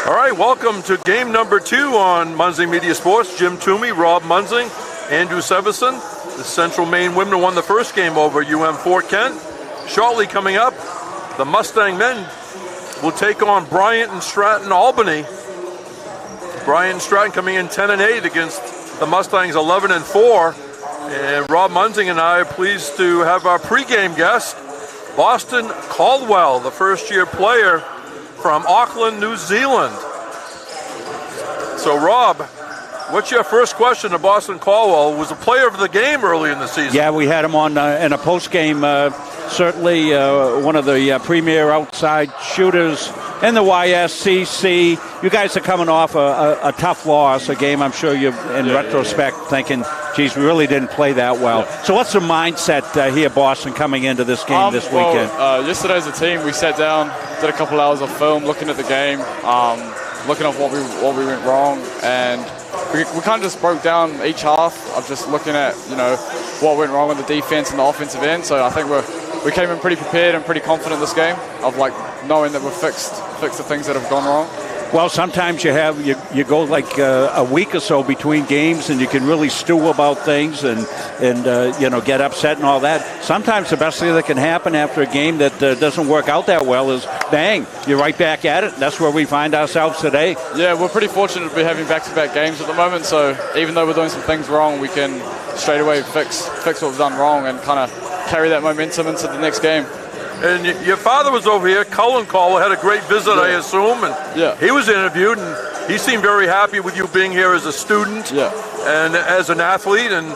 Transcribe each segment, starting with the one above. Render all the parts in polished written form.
All right, welcome to game number 2 on Munzing Media Sports. Jim Toomey, Rob Munzing, Andrew Severson. The Central Maine women won the first game over Fort Kent. Shortly coming up, the Mustang men will take on Bryant and Stratton Albany. Bryant and Stratton coming in 10-8 against the Mustangs 11-4. And Rob Munzing and I are pleased to have our pregame guest, Boston Caldwell, the first-year player from Auckland, New Zealand. So, Rob, what's your first question to Boston Caldwell? Who was a player of the game early in the season? Yeah, we had him on in a post-game. Certainly one of the premier outside shooters in the YSCC. You guys are coming off a tough loss, a game I'm sure you're, in retrospect, thinking, geez, we really didn't play that well. Yeah. So what's the mindset here, Boston, coming into this game this weekend? Yesterday as a team, we sat down, did a couple hours of film, looking at the game, looking at what we went wrong, and we kind of just broke down each half of just looking at, what went wrong with the defense and the offensive end. So I think we came in pretty prepared and pretty confident this game of knowing that we've fixed the things that have gone wrong. Well, sometimes you go like a week or so between games, and you can really stew about things and get upset and all that. Sometimes the best thing that can happen after a game that doesn't work out that well is bang, you're right back at it. That's where we find ourselves today. Yeah, we're pretty fortunate to be having back-to-back games at the moment. So even though we're doing some things wrong, we can straight away fix what we've done wrong and kind of carry that momentum into the next game. And your father was over here, Cullen Caldwell, had a great visit, I assume, and he was interviewed, and he seemed very happy with you being here as a student and as an athlete. And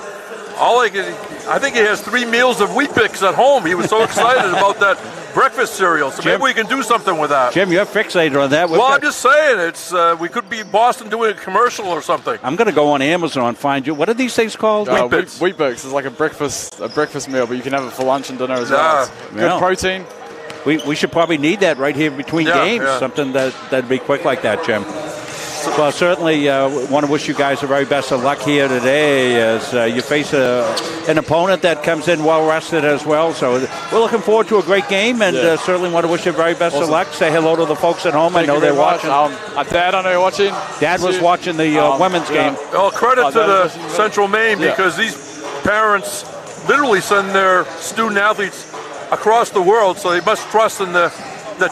I think he has 3 meals of Wheat Bix at home. He was so excited about that breakfast cereal. So maybe we can do something with that. Jim, you're fixated on that. I'm just saying, it's we could be Boston doing a commercial or something. I'm going to go on Amazon and find you. What are these things called? Wheat Bix. Wheat Bix is like a breakfast meal, but you can have it for lunch and dinner as well. It's good protein. We should probably need that right here between games. Something that'd be quick like that, Jim. Well, certainly want to wish you guys the very best of luck here today as you face an opponent that comes in well-rested as well. So we're looking forward to a great game, and certainly want to wish you the very best of luck. Say hello to the folks at home. I know they're watching. Dad, I know you're watching. Dad was watching the women's game. Well, credit to the Central Maine, because these parents literally send their student-athletes across the world, so they must trust in the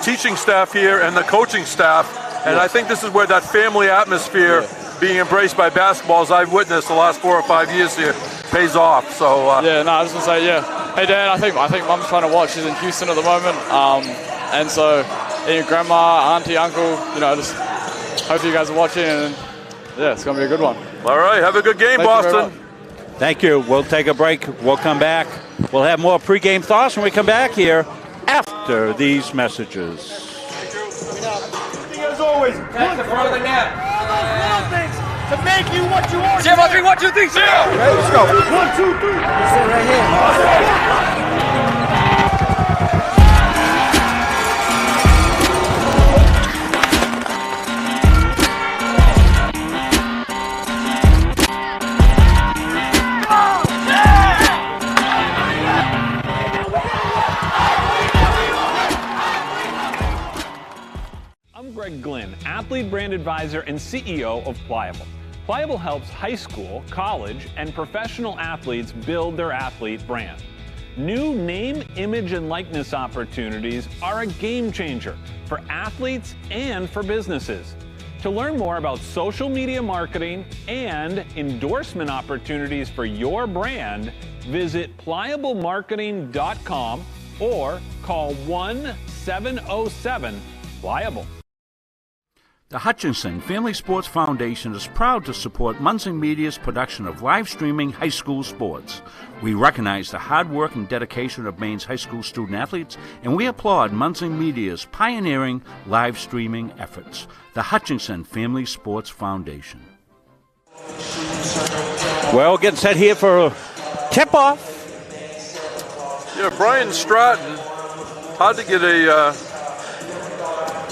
teaching staff here and the coaching staff. And I think this is where that family atmosphere being embraced by basketball, as I've witnessed the last 4 or 5 years here, pays off. So I was going to say, hey, Dad, I think Mum's trying to watch. She's in Houston at the moment. And so your grandma, auntie, uncle, just hope you guys are watching. And, it's going to be a good one. All right, have a good game, Boston. Thank you. We'll take a break. We'll come back. We'll have more pregame thoughts when we come back here after these messages. As always, pass the front of the net. Little things to make you what you are. Jim, 1, 2, 3, 0. Okay, let's go. 1, 2, 3. Sit right here. Glenn, athlete brand advisor and CEO of Pliable. Pliable helps high school, college, and professional athletes build their athlete brand. New name, image, and likeness opportunities are a game changer for athletes and for businesses. To learn more about social media marketing and endorsement opportunities for your brand, visit pliablemarketing.com or call 1-707-PLIABLE. The Hutchinson Family Sports Foundation is proud to support Munzing Media's production of live streaming high school sports. We recognize the hard work and dedication of Maine's high school student athletes, and we applaud Munzing Media's pioneering live streaming efforts. The Hutchinson Family Sports Foundation. Well, getting set here for a tip-off. Brian Stratton, hard to get a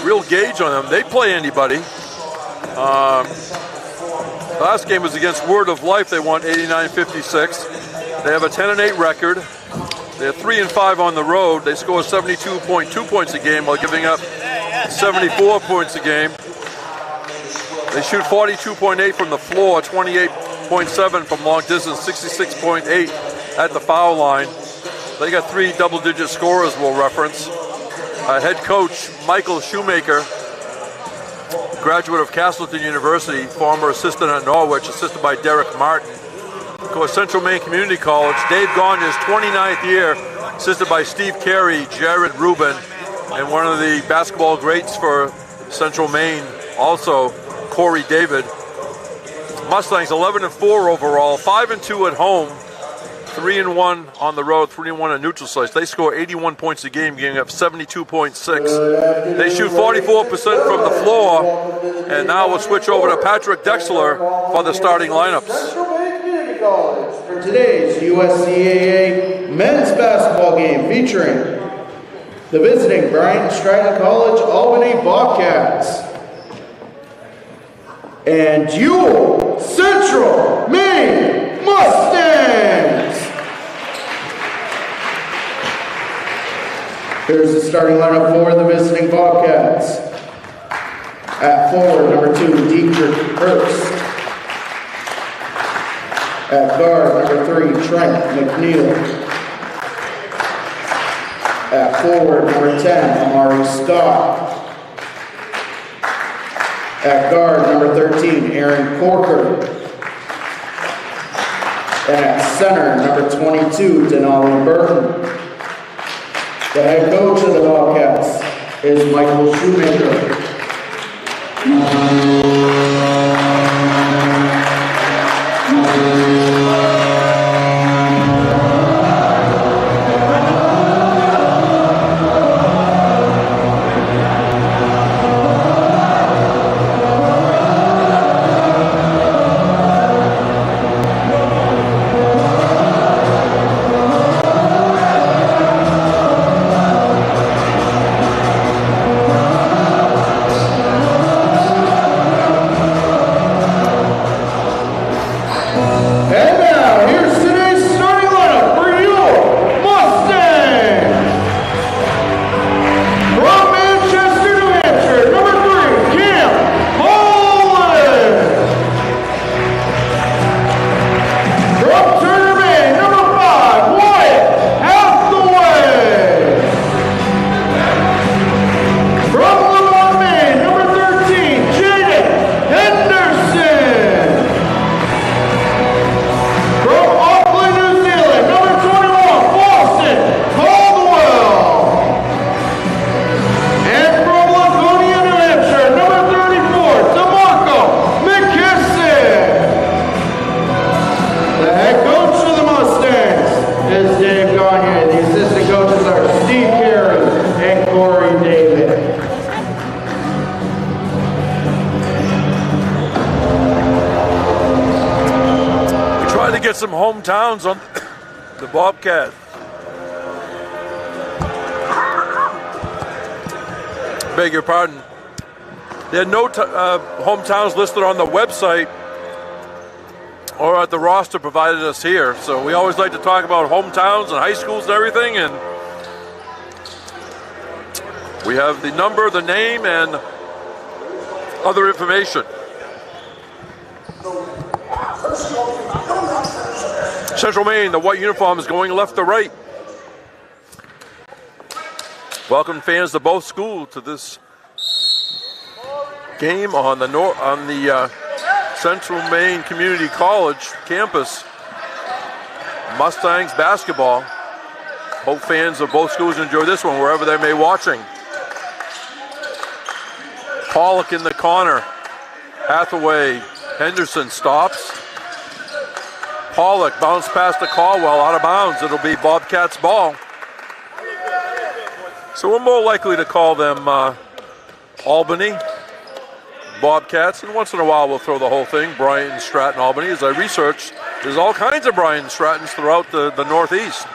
real gauge on them. They play anybody. Last game was against Word of Life. They won 89-56. They have a 10-8 record. They're 3-5 on the road. They score 72.2 points a game while giving up 74 points a game. They shoot 42.8 from the floor, 28.7 from long distance, 66.8 at the foul line. They got 3 double-digit scorers we'll reference. Head coach Michael Shoemaker, graduate of Castleton University, former assistant at Norwich, assisted by Derek Martin. Of course, Central Maine Community College, Dave Gagne's 29th year, assisted by Steve Carey, Jared Rubin, and one of the basketball greats for Central Maine, also Corey David. Mustangs 11-4 overall, 5-2 at home, 3-1 on the road, 3-1 at neutral sites. They score 81 points a game, giving up 72.6. They shoot 44% from the floor, and now we'll switch over to Patrick Dexler for the starting lineups. For today's USCAA men's basketball game featuring the visiting Bryant Stratton College Albany Bobcats and your Central Maine Mustangs. Here's the starting lineup for the visiting Bobcats. At forward, number 2, Dietrich Hurst. At guard, number 3, Trent McNeil. At forward, number 10, Amari Scott. At guard, number 13, Aaron Corker. And at center, number 22, Denali Burton. The head coach of the Bobcats is Michael Shoemaker. Some hometowns on the Bobcats. Beg your pardon. There are no hometowns listed on the website or at the roster provided us here. So we always like to talk about hometowns and high schools and everything. And we have the number, the name, and other information. Central Maine, the white uniform is going left to right. Welcome fans to both schools to this game on the Central Maine Community College campus. Mustangs basketball. Hope fans of both schools enjoy this one wherever they may be watching. Pollock in the corner. Hathaway, Henderson stops. Pollock bounced past to Caldwell, out of bounds. It'll be Bobcats ball. So we're more likely to call them Albany Bobcats, and once in a while we'll throw the whole thing, Bryant and Stratton Albany. As I researched, there's all kinds of Bryant and Strattons throughout the Northeast.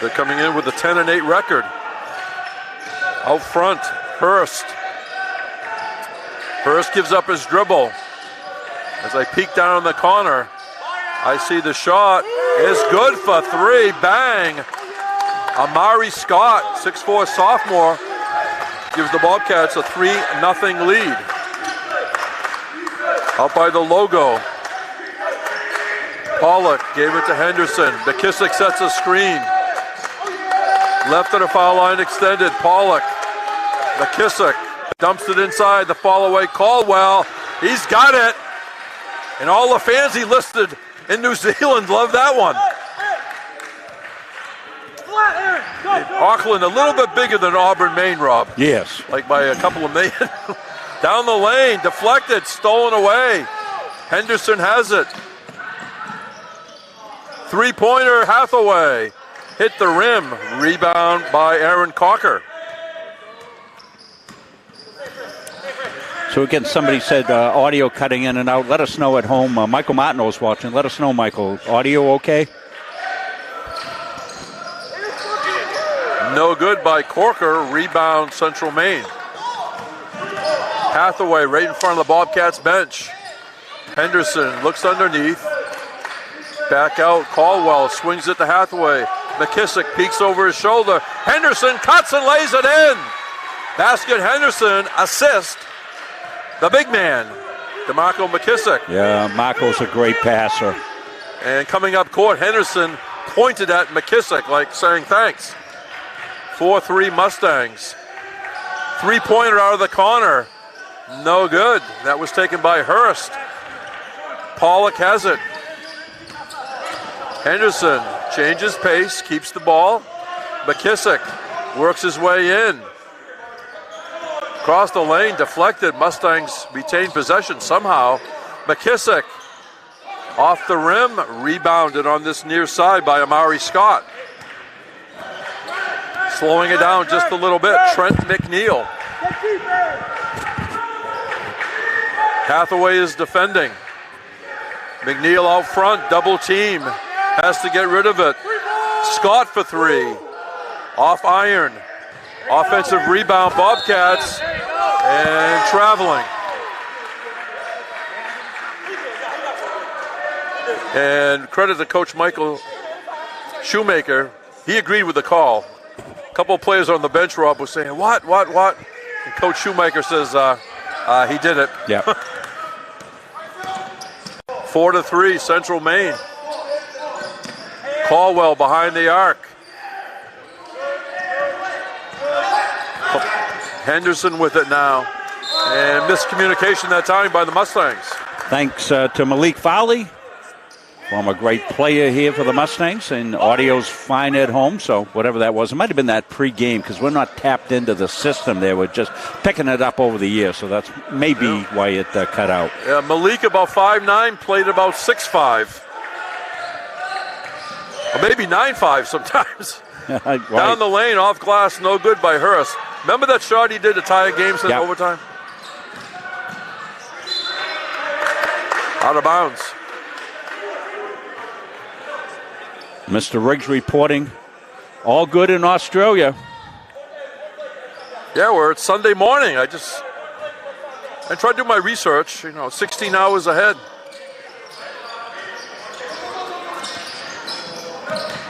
They're coming in with a 10-8 record. Out front, Hurst. Hurst gives up his dribble. As I peek down in the corner, I see the shot is good for 3. Bang! Amari Scott, 6'4" sophomore, gives the Bobcats a 3-0 lead. Out by the logo. Pollock gave it to Henderson. McKissick sets a screen. Left of the foul line extended. Pollock. McKissick dumps it inside. The fall away. Caldwell. He's got it. And all the fans he listed in New Zealand love that one. Auckland a little bit bigger than Auburn, Maine, Rob. Yes. Like by a couple of million. Down the lane, deflected, stolen away. Henderson has it. Three-pointer, Hathaway. Hit the rim. Rebound by Aaron Cocker. So again, somebody said audio cutting in and out. Let us know at home. Michael Martineau's watching. Let us know, Michael. Audio okay? No good by Corker. Rebound, Central Maine. Hathaway right in front of the Bobcats bench. Henderson looks underneath. Back out. Caldwell swings it to Hathaway. McKissick peeks over his shoulder. Henderson cuts and lays it in. Basket Henderson, assist. The big man, DeMarco McKissick. Yeah, Marco's a great passer. And coming up court, Henderson pointed at McKissick like saying thanks. 4-3 Mustangs. Three-pointer out of the corner. No good. That was taken by Hurst. Pollock has it. Henderson changes pace, keeps the ball. McKissick works his way in. Across the lane, deflected. Mustangs retain possession somehow. McKissick off the rim, rebounded on this near side by Amari Scott. Slowing it down just a little bit, Trent McNeil. Hathaway is defending. McNeil out front, double team. Has to get rid of it. Scott for three. Off iron. Offensive rebound, Bobcats. And traveling. And credit to Coach Michael Shoemaker. He agreed with the call. A couple of players on the bench, Rob, was saying, what? And Coach Shoemaker says, he did it. Yeah. 4-3, Central Maine. Caldwell behind the arc. Henderson with it now. And miscommunication that time by the Mustangs. Thanks to Malik Fowley, former great player here for the Mustangs, and audio's fine at home, so whatever that was. It might have been that pregame because we're not tapped into the system there. We're just picking it up over the years, so that's maybe why it cut out. Yeah, Malik about 5'9", played about 6'5". Or maybe 9'5" sometimes. Right. Down the lane, off glass, no good by Hurst. Remember that shot he did to tie a game in overtime? Out of bounds. Mr. Riggs reporting all good in Australia. Yeah, it's Sunday morning. I tried to do my research, 16 hours ahead.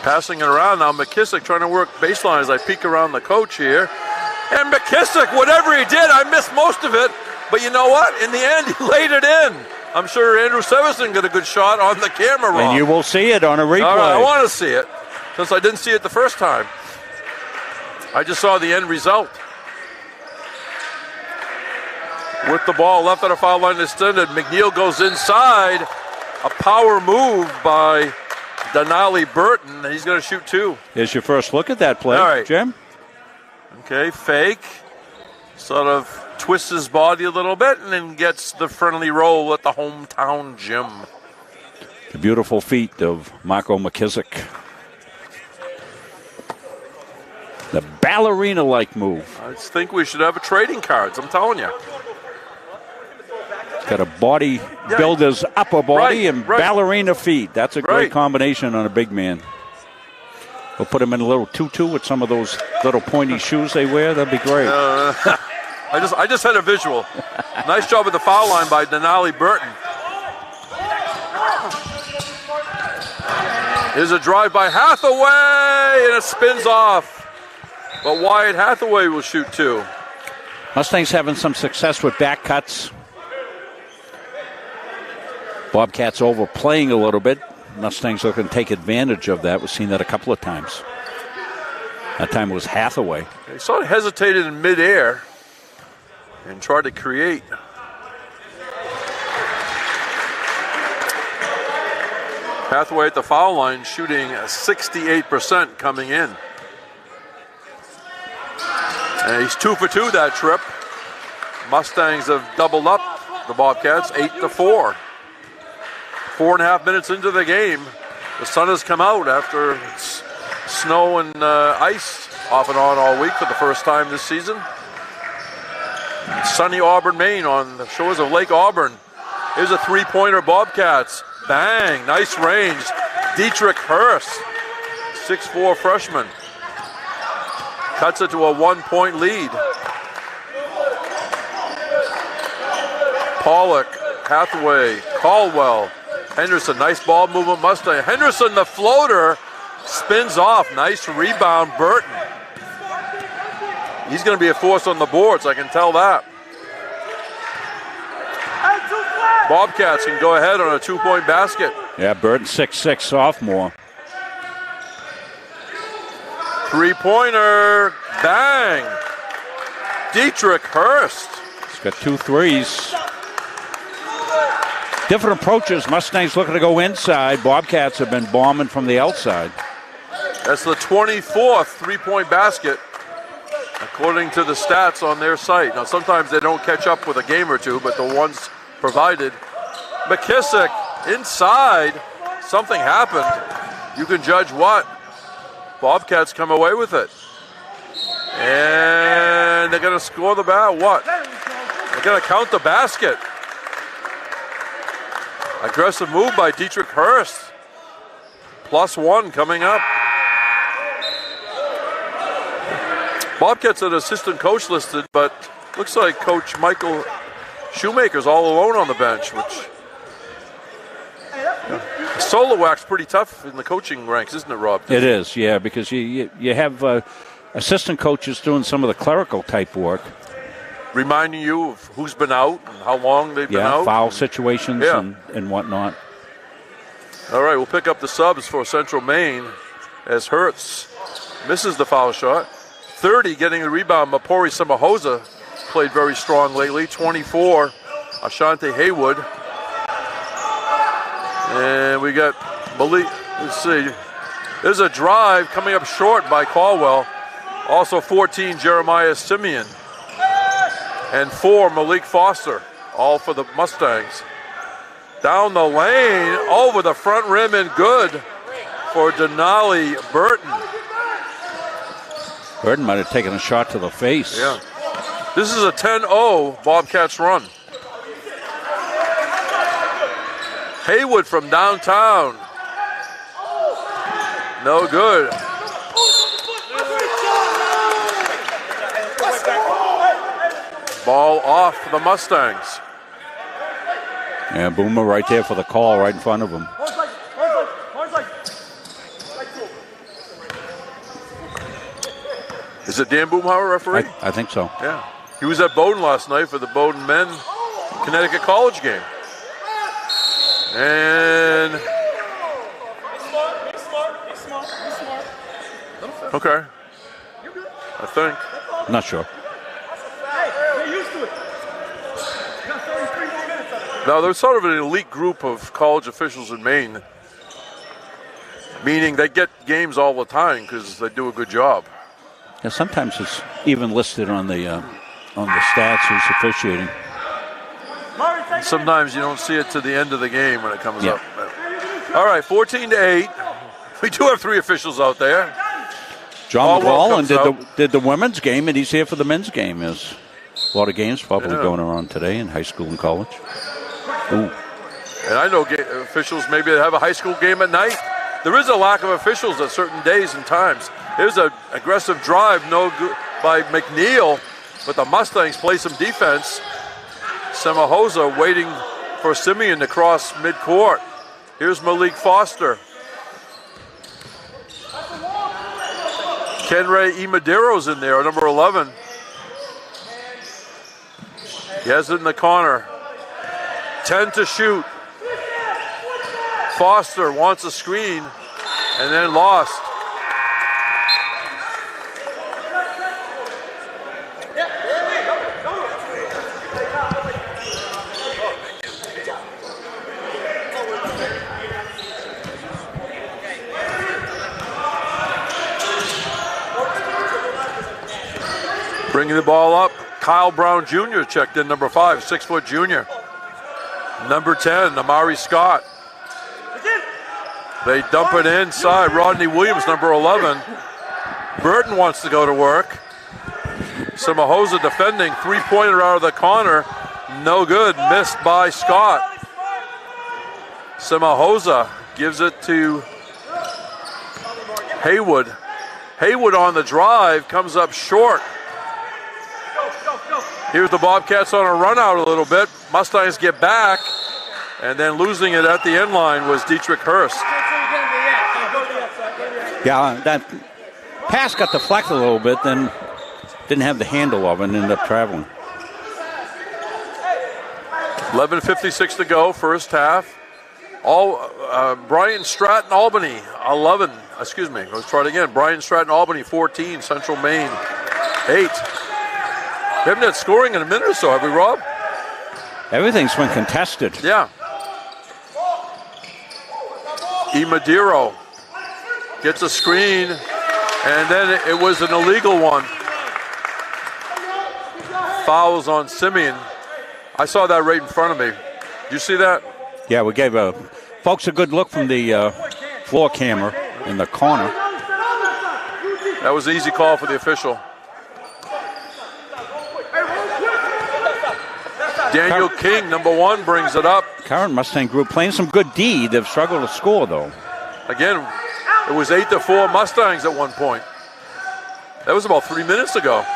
Passing it around now, McKissick trying to work baseline as I peek around the coach here. And McKissick, whatever he did, I missed most of it. But you know what? In the end, he laid it in. I'm sure Andrew Sevison got a good shot on the camera, Rob. And you will see it on a replay. All right, I want to see it, since I didn't see it the first time. I just saw the end result. With the ball left at a foul line extended, McNeil goes inside. A power move by Denali Burton. He's going to shoot two. Here's your first look at that play, all right. Jim. Okay, fake. Sort of twists his body a little bit and then gets the friendly roll at the hometown gym. The beautiful feet of Marco McKissick. The ballerina-like move. I just think we should have a trading cards, I'm telling you. Got a body builder's upper body and ballerina feet. That's a great combination on a big man. We'll put him in a little tutu with some of those little pointy shoes they wear. That'd be great. I just had a visual. Nice job at the foul line by Denali Burton. Here's a drive by Hathaway, and it spins off. But Wyatt Hathaway will shoot two. Mustangs having some success with back cuts. Bobcats overplaying a little bit. Mustangs looking to take advantage of that. We've seen that a couple of times. That time it was Hathaway. He sort of hesitated in midair and tried to create. Hathaway at the foul line shooting 68% coming in. And he's 2 for 2 that trip. Mustangs have doubled up the Bobcats 8-4. 4.5 minutes into the game. The sun has come out after snow and ice off and on all week for the first time this season. Sunny Auburn, Maine on the shores of Lake Auburn. Here's a three-pointer Bobcats. Bang, nice range. Dietrich Hurst, 6'4" freshman. Cuts it to a 1-point lead. Pollock, Hathaway, Caldwell, Henderson, nice ball movement Mustang. Henderson, the floater, spins off. Nice rebound, Burton. He's going to be a force on the boards, I can tell that. Bobcats can go ahead on a 2-point basket. Yeah, Burton, 6'6", sophomore. Three-pointer, bang. Dietrich Hurst. He's got 2 threes. Different approaches. Mustangs looking to go inside. Bobcats have been bombing from the outside. That's the 24th three-point basket, according to the stats on their site. Now, sometimes they don't catch up with a game or two, but the ones provided. McKissick inside. Something happened. You can judge what. Bobcats come away with it. And they're going to score the what? They're going to count the basket. Aggressive move by Dietrich Hurst. +1 coming up. Bobcats had an assistant coach listed, but looks like Coach Michael Shoemaker's all alone on the bench, which solo act's pretty tough in the coaching ranks, isn't it, Rob? It is, yeah, because you have assistant coaches doing some of the clerical type work. Reminding you of who's been out and how long they've been out. Foul situations and whatnot. All right, we'll pick up the subs for Central Maine as Hertz misses the foul shot. 30 getting the rebound. Mapori Samahosa played very strong lately. 24, Ashante Haywood. And we got Malik, let's see. There's a drive coming up short by Caldwell. Also 14, Jeremiah Simeon. And 4, Malik Foster, all for the Mustangs. Down the lane, over the front rim and good for Denali Burton. Burton might have taken a shot to the face. Yeah. This is a 10-0 Bobcats run. Haywood from downtown. No good. Ball off the Mustangs. Yeah, Boomer right there for the call right in front of him. Is it Dan Boomhauer referee? I think so. Yeah. He was at Bowdoin last night for the Bowdoin men Connecticut College game. And okay. I think. Not sure. Now, there's sort of an elite group of college officials in Maine, meaning they get games all the time because they do a good job. Yeah, sometimes it's even listed on the stats who's officiating. Sometimes you don't see it to the end of the game when it comes up. All right, 14-8. We do have 3 officials out there. John McLaughlin did the women's game, and he's here for the men's game. There's a lot of games probably going around today in high school and college. Ooh. And I know officials maybe have a high school game at night. There is a lack of officials at certain days and times. Here's an aggressive drive, no good by McNeil, but the Mustangs play some defense. Samahosa waiting for Simeon to cross midcourt. Here's Malik Foster. Kenray Imadero's in there, number 11. He has it in the corner. 10 to shoot. Foster wants a screen and then lost. Bringing the ball up, Kyle Brown Jr. checked in, number 5, 6-foot junior. Number 10, Amari Scott. They dump it inside. Rodney Williams, number 11. Burton wants to go to work. Samahosa defending, three-pointer out of the corner. No good, missed by Scott. Samahosa gives it to Haywood. Haywood on the drive, comes up short. Here's the Bobcats on a run out a little bit. Mustangs get back, and then losing it at the end line was Dietrich Hurst. Yeah, that pass got deflected a little bit, then didn't have the handle of it and ended up traveling. 11:56 to go, first half. Bryant Stratton Albany, 11. Excuse me, let's try it again. Bryant Stratton Albany, 14. Central Maine, 8. We haven't had scoring in a minute or so, have we, Rob? Everything's been contested. Yeah. E. Madero gets a screen, and then it was an illegal one. Fouls on Simeon. I saw that right in front of me. Did you see that? Yeah, we gave folks a good look from the floor camera in the corner. That was an easy call for the official. Daniel King, number 1, brings it up. Current Mustang group playing some good D. They've struggled to score, though. Again, it was 8-4 Mustangs at one point. That was about 3 minutes ago.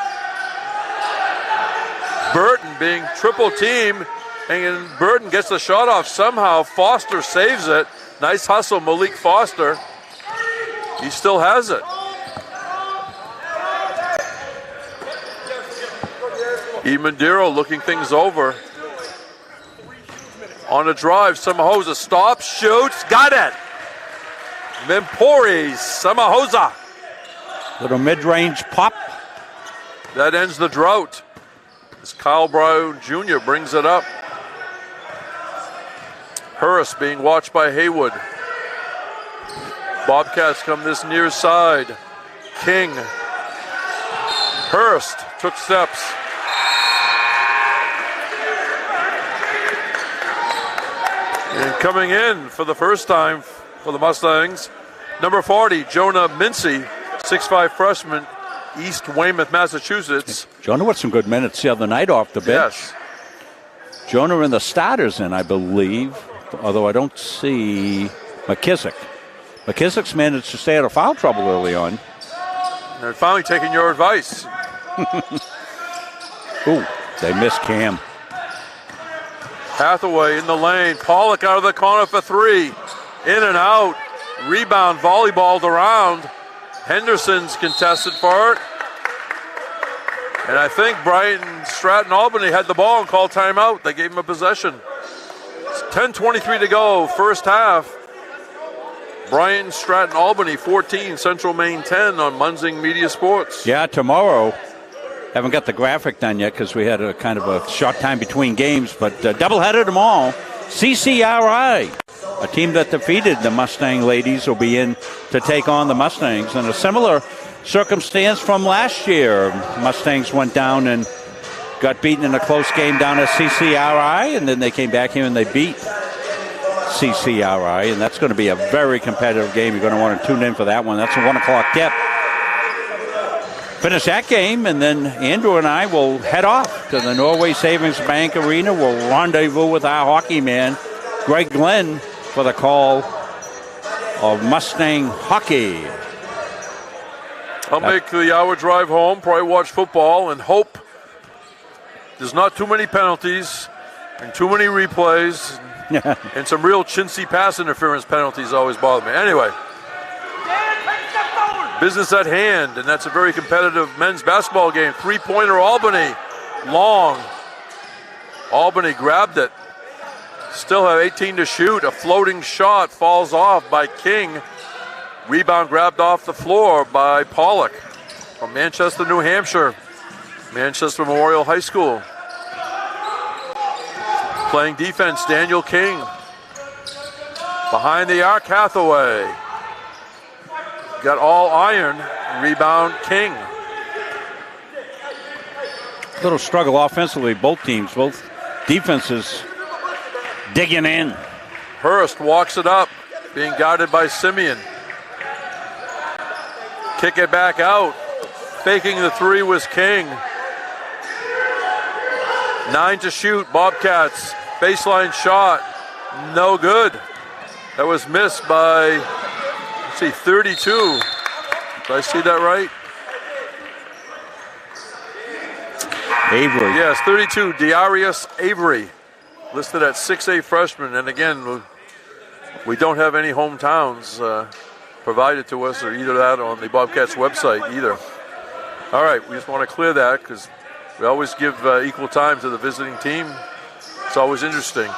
Burton being triple teamed, and Burton gets the shot off somehow. Foster saves it. Nice hustle, Malik Foster. He still has it. E. Madero looking things over. On a drive, Samahosa stops, shoots, got it. Mempori, Samahosa. Little mid-range pop. That ends the drought. As Kyle Brown Jr. brings it up. Hurst being watched by Haywood. Bobcats come this near side. King. Hurst took steps. And coming in for the first time for the Mustangs, number 40, Jonah Mincy, 6'5" freshman, East Weymouth, Massachusetts. Jonah with some good minutes the other night off the bench. Yes. Jonah in the starters in, I believe, although I don't see McKissick. McKissick's managed to stay out of foul trouble early on. They're finally taking your advice. Ooh, they missed Cam. Hathaway in the lane. Pollock out of the corner for 3. In and out. Rebound, volleyballed around. Henderson's contested for it. And I think Brighton Stratton Albany had the ball and called timeout. They gave him a possession. It's 10:23 to go, first half. Brian Stratton Albany 14, Central Maine 10 on Munzing Media Sports. Yeah, tomorrow. Haven't got the graphic done yet because we had a kind of a short time between games, but doubleheader tomorrow. CCRI, a team that defeated the Mustang ladies, will be in to take on the Mustangs. And a similar circumstance from last year. Mustangs went down and got beaten in a close game down at CCRI, and then they came back here and they beat CCRI, and that's going to be a very competitive game. You're going to want to tune in for that one. That's a 1 o'clock tip. Finish that game, and then Andrew and I will head off to the Norway Savings Bank Arena. We'll rendezvous with our hockey man, Greg Glenn, for the call of Mustang hockey. I'll make the hour drive home, probably watch football, and hope there's not too many penalties and too many replays. And some real chintzy pass interference penalties always bother me. Anyway, business at hand, and that's a very competitive men's basketball game. Three-pointer Albany, long. Albany grabbed it. Still have 18 to shoot. A floating shot falls off by King. Rebound grabbed off the floor by Pollock from Manchester, New Hampshire. Manchester Memorial High School. Playing defense, Daniel King. Behind the arc, Hathaway. Got all iron. Rebound, King. Little struggle offensively, both teams, both defenses digging in. Hurst walks it up, being guarded by Simeon. Kick it back out. Faking the three was King. 9 to shoot, Bobcats. Baseline shot, no good. That was missed by, let's see, 32. Did I see that right? Avery. Yes, 32, Darius Avery. Listed at 6'8" freshman. And again, we don't have any hometowns provided to us, or either that on the Bobcats website either. All right, we just want to clear that because we always give equal time to the visiting team. It's always interesting.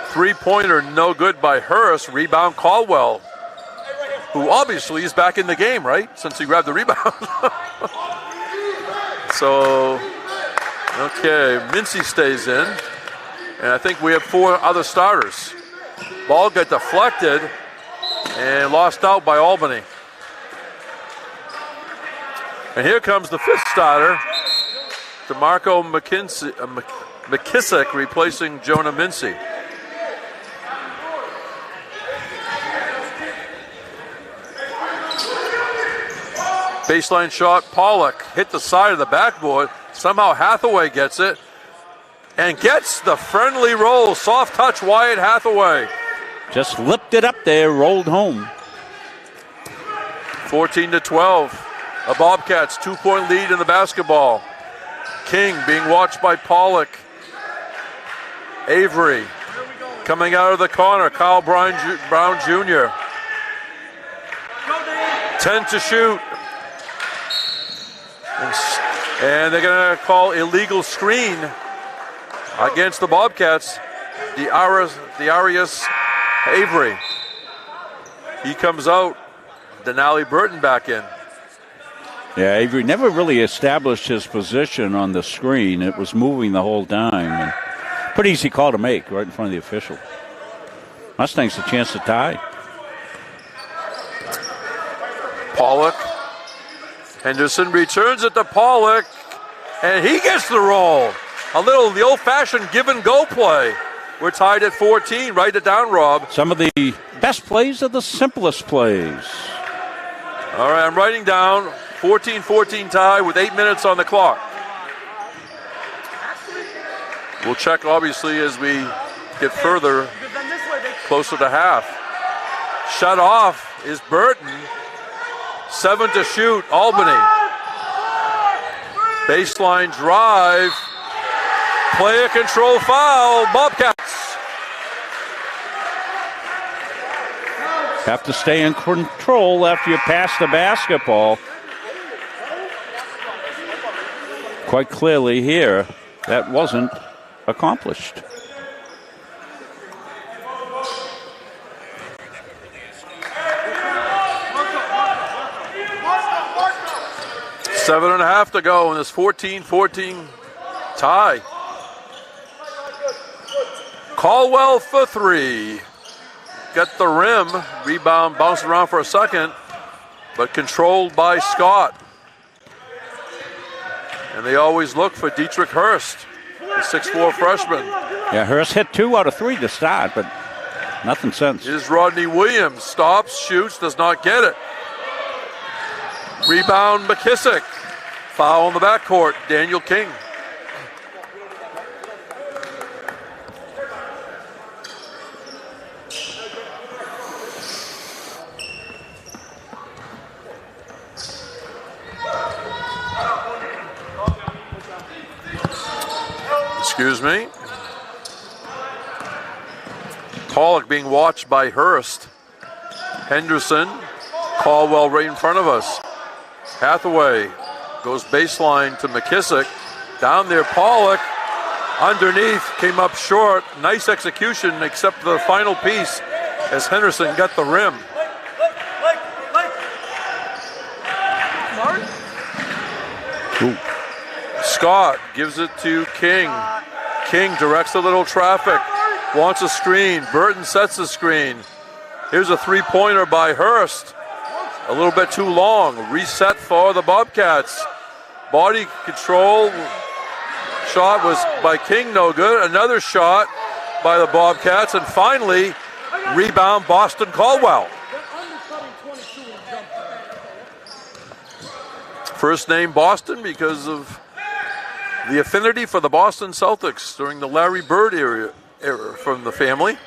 Three-pointer, no good by Hurst. Rebound, Caldwell, who obviously is back in the game, right? Since he grabbed the rebound. So, okay, Mincy stays in. And I think we have 4 other starters. Ball got deflected and lost out by Albany. And here comes the 5th starter, DeMarco McKissick, replacing Jonah Mincy. Baseline shot, Pollock hit the side of the backboard. Somehow Hathaway gets it and gets the friendly roll. Soft touch, Wyatt Hathaway. Just lipped it up there, rolled home. 14 to 12. A Bobcats 2-point lead in the basketball. King being watched by Pollock. Avery coming out of the corner. Kyle Brown Jr. 10 to shoot. And they're going to call illegal screen against the Bobcats. Darius Avery. He comes out. Denali Burton back in. Yeah, Avery never really established his position on the screen. It was moving the whole time. And pretty easy call to make right in front of the official. Mustangs a chance to tie. Pollock. Henderson returns it to Pollock, and he gets the roll. The old-fashioned give-and-go play. We're tied at 14. Write it down, Rob. Some of the best plays are the simplest plays. All right, I'm writing down 14-14 tie with 8 minutes on the clock. We'll check, obviously, as we get further closer to half. Shut off is Burton. 7 to shoot, Albany. Baseline drive. Player control foul, Bobcats. Have to stay in control after you pass the basketball. Quite clearly here, that wasn't accomplished. Seven and a half to go in this 14-14 tie. Caldwell for 3. Got the rim. Rebound bounced around for a second, but controlled by Scott. And they always look for Dietrich Hurst, the 6'4" freshman. Yeah, Hurst hit 2 out of 3 to start, but nothing since. Here's Rodney Williams. Stops, shoots, does not get it. Rebound, McKissick. Foul in the backcourt, Daniel King. Excuse me. Pollock being watched by Hurst. Henderson, Caldwell right in front of us. Hathaway goes baseline to McKissick. Down there, Pollock. Underneath, came up short. Nice execution, except the final piece as Henderson got the rim. Ooh. Scott gives it to King. King directs a little traffic. Wants a screen. Burton sets the screen. Here's a three-pointer by Hurst. A little bit too long. Reset for the Bobcats. Body control. Shot was by King, no good. Another shot by the Bobcats. And finally, rebound Boston Caldwell. First name Boston because of the affinity for the Boston Celtics during the Larry Bird era from the family.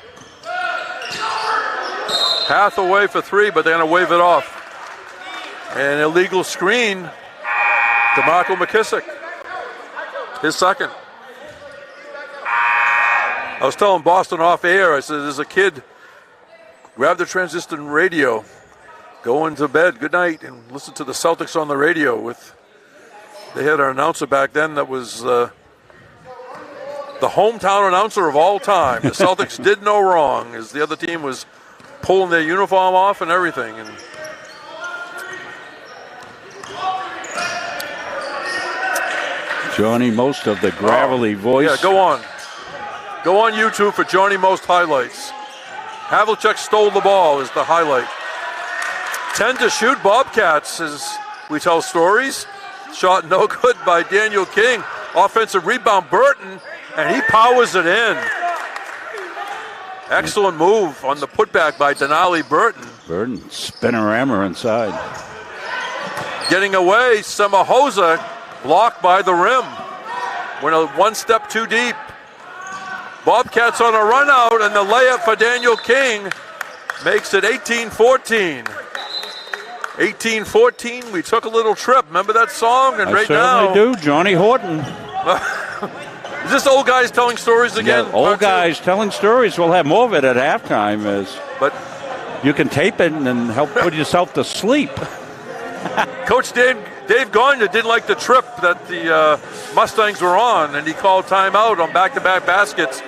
Hathaway for three, but they're going to wave it off. An illegal screen to Marco McKissick. His second. I was telling Boston off air, I said, there's a kid, grab the transistor radio, go into bed, good night, and listen to the Celtics on the radio. They had an announcer back then that was the hometown announcer of all time. The Celtics did no wrong as the other team was pulling their uniform off and everything. And Johnny Most of the gravelly voice. Yeah, go on. Go on YouTube for Johnny Most highlights. Havlicek stole the ball is the highlight. 10 to shoot Bobcats as we tell stories. Shot no good by Daniel King. Offensive rebound Burton, and he powers it in. Excellent move on the putback by Denali Burton. Burton, spinner-rammer inside. Getting away, Semahosa blocked by the rim. Went one step too deep. Bobcats on a run out, and the layup for Daniel King makes it 18-14. 18-14, we took a little trip. Remember that song? And right now, I certainly do. Johnny Horton. Is this old guys telling stories again? Yeah, old guys telling stories. We'll have more of it at halftime. But you can tape it and help put yourself to sleep. Coach Dave Gagne didn't like the trip that the Mustangs were on, and he called timeout on back-to-back baskets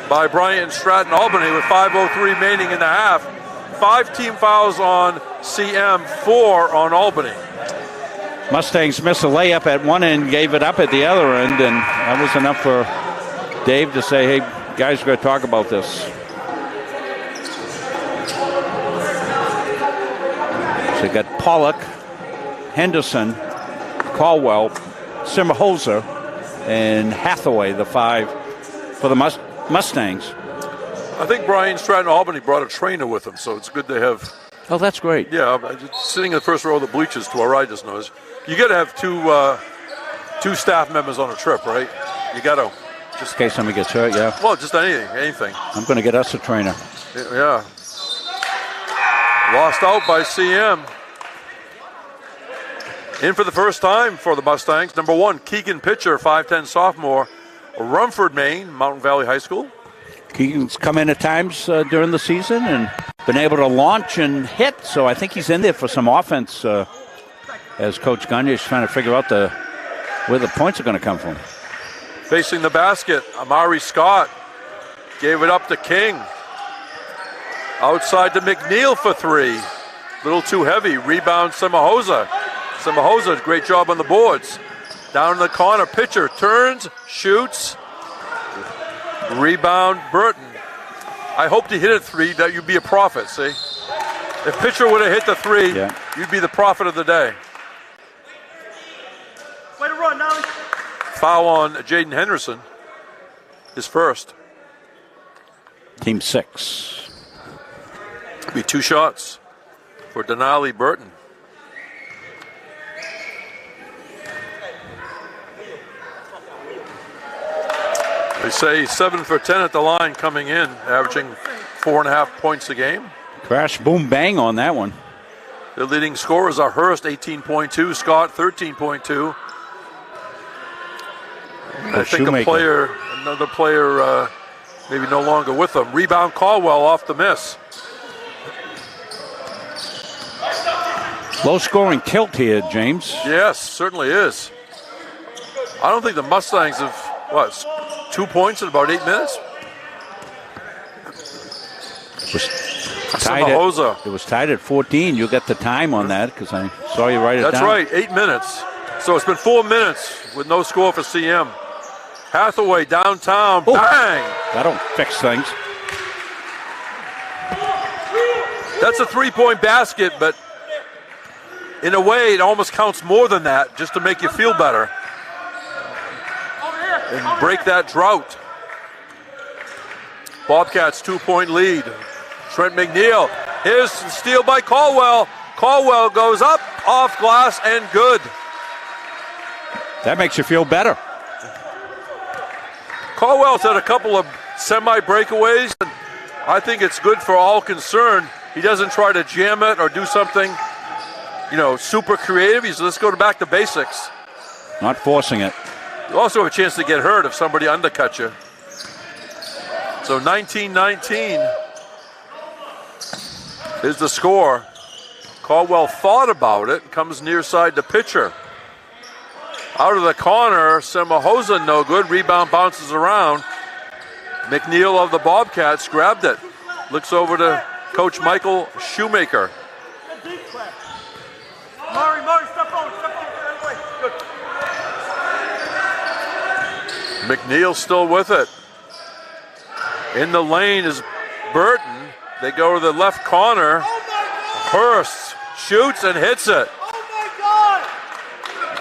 by Bryant and Stratton Albany with 5:03 remaining in the half. 5 team fouls on CM, 4 on Albany. Mustangs missed a layup at one end, gave it up at the other end, and that was enough for Dave to say, hey, guys, we're going to talk about this. So you got Pollock, Henderson, Caldwell, Semahosa, and Hathaway, the 5 for the Mustangs. I think Brian Stratton Albany brought a trainer with him, so it's good to have. Oh, that's great. Yeah, sitting in the first row of the bleachers to our right just knows. You got to have two staff members on a trip, right? You got to. Just in case somebody gets hurt, yeah. Well, just anything. I'm going to get us a trainer. Yeah. Lost out by CM. In for the first time for the Mustangs. Number 1, Keegan Pitcher, 5'10 sophomore, Rumford, Maine, Mountain Valley High School. Keegan's come in at times during the season and been able to launch and hit, so I think he's in there for some offense as Coach Gagne is trying to figure out where the points are going to come from. Facing the basket, Amari Scott gave it up to King. Outside to McNeil for 3. Little too heavy. Rebound Semahosa. Semahosa, great job on the boards. Down in the corner, Pitcher turns, shoots. Rebound Burton. I hoped he hit a 3, that you'd be a prophet, see? If Pitcher would have hit the 3, You'd be the prophet of the day. Way to run, now. Foul on Jaden Henderson, his first. Team 6. Be 2 shots for Denali Burton. They say 7 for 10 at the line coming in, averaging 4.5 points a game. Crash, boom, bang on that one. Their leading scorers are Hurst, 18.2, Scott, 13.2. I think another player, maybe no longer with them. Rebound Caldwell off the miss. Low scoring tilt here, James. Yes, certainly is. I don't think the Mustangs have, 2 points in about 8 minutes. It was tied at 14. You got the time on that because I saw you write it down. That's right, 8 minutes. So it's been 4 minutes with no score for CM. Hathaway downtown, bang! That'll fix things. That's a three-point basket, but in a way it almost counts more than that just to make you feel better and break that drought. Bobcats 2-point lead. Trent McNeil. Here's steal by Caldwell. Caldwell goes up, off glass, and good. That makes you feel better. Caldwell's had a couple of semi-breakaways, and I think it's good for all concerned. He doesn't try to jam it or do something, super creative. He's let's go back to basics. Not forcing it. You also have a chance to get hurt if somebody undercuts you. So 19-19 is the score. Caldwell thought about it, comes near side to pitcher. Out of the corner, Semahosa no good. Rebound bounces around. McNeil of the Bobcats grabbed it. Looks over to Coach Michael Shoemaker. Murray, step on. Good. McNeil still with it. In the lane is Burton. They go to the left corner. Hurst shoots and hits it.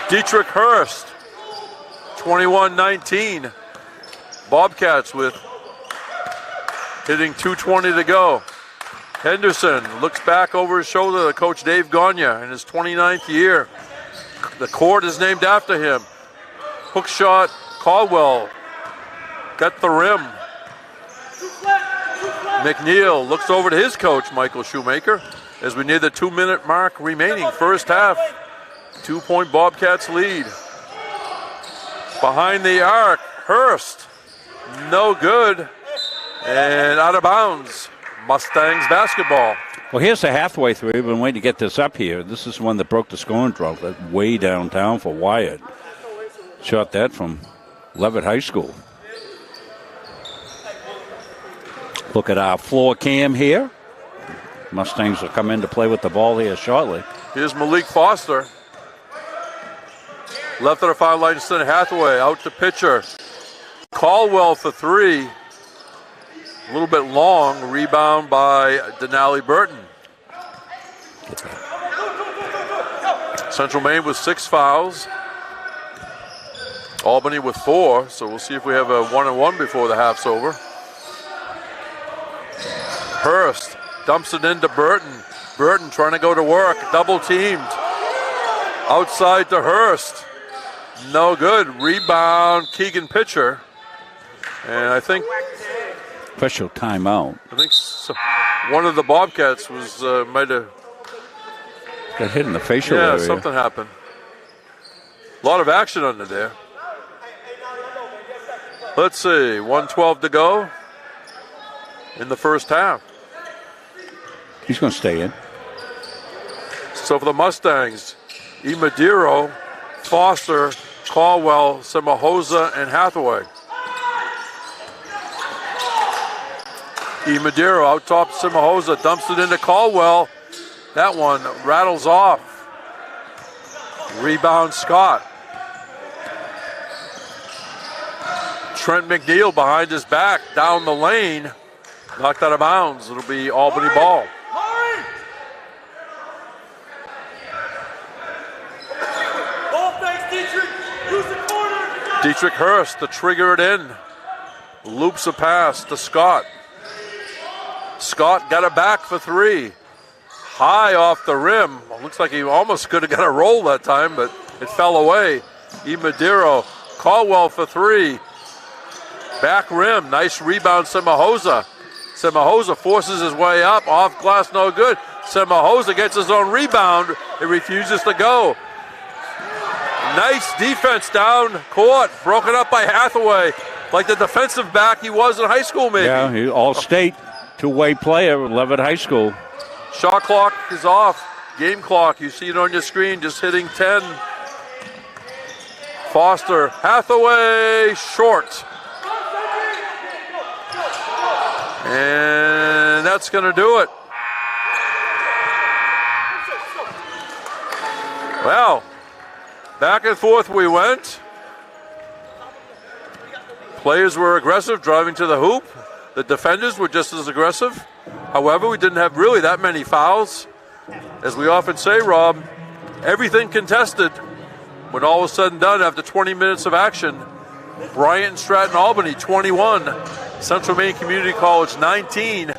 Dietrich Hurst, 21-19. Bobcats with hitting 2:20 to go. Henderson looks back over his shoulder to Coach Dave Gagne in his 29th year. The court is named after him. Hook shot, Caldwell got the rim. McNeil looks over to his coach, Michael Shoemaker, as we near the 2-minute mark remaining. First half, 2-point Bobcats lead. Behind the arc, Hurst, no good, and out of bounds. Mustangs basketball. Well, here's the Hathaway three. We've been waiting to get this up here. This is one that broke the scoring drought. That's way downtown for Wyatt. Shot that from Leavitt High School. Look at our floor cam here. Mustangs will come in to play with the ball here shortly. Here's Malik Foster. Left of the foul line, send Hathaway out to pitcher. Caldwell for three. A little bit long. Rebound by Denali Burton. Central Maine with 6 fouls. Albany with 4. So we'll see if we have a 1-and-1 before the half's over. Hurst dumps it into Burton. Burton trying to go to work. Double teamed. Outside to Hurst. No good. Rebound, Keegan Pitcher. And I think special timeout. I think one of the Bobcats was might have got hit in the facial area. Yeah, something happened. A lot of action under there. Let's see, 1:12 to go in the first half. He's going to stay in. So for the Mustangs, Imadiro, Foster, Caldwell, Semahosa, and Hathaway. Imadiro out top Semahosa, dumps it into Caldwell. That one rattles off. Rebound Scott. Trent McNeil behind his back, down the lane. Knocked out of bounds. It'll be Albany ball. Dietrich Hurst to trigger it in. Loops a pass to Scott. Scott got it back for 3. High off the rim. Looks like he almost could have got a roll that time, but it fell away. Imadiro. Caldwell for 3. Back rim. Nice rebound, Semahosa. Semahosa forces his way up. Off glass, no good. Semahosa gets his own rebound. It refuses to go. Nice defense down court. Broken up by Hathaway. Like the defensive back he was in high school, maybe. Yeah, he all-state two-way player at Leavitt High School. Shot clock is off. Game clock, you see it on your screen, just hitting 10. Foster, Hathaway, short. And that's going to do it. Well, back and forth we went. Players were aggressive, driving to the hoop. The defenders were just as aggressive. However, we didn't have really that many fouls. As we often say, Rob, everything contested. When all was said and done, after 20 minutes of action, Bryant and Stratton Albany 21, Central Maine Community College 19.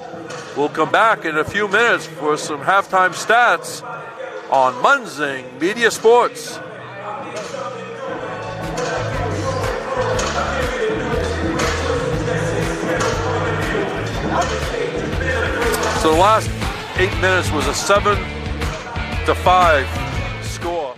We'll come back in a few minutes for some halftime stats on Munzing Media Sports. So the last 8 minutes was a 7-5 score.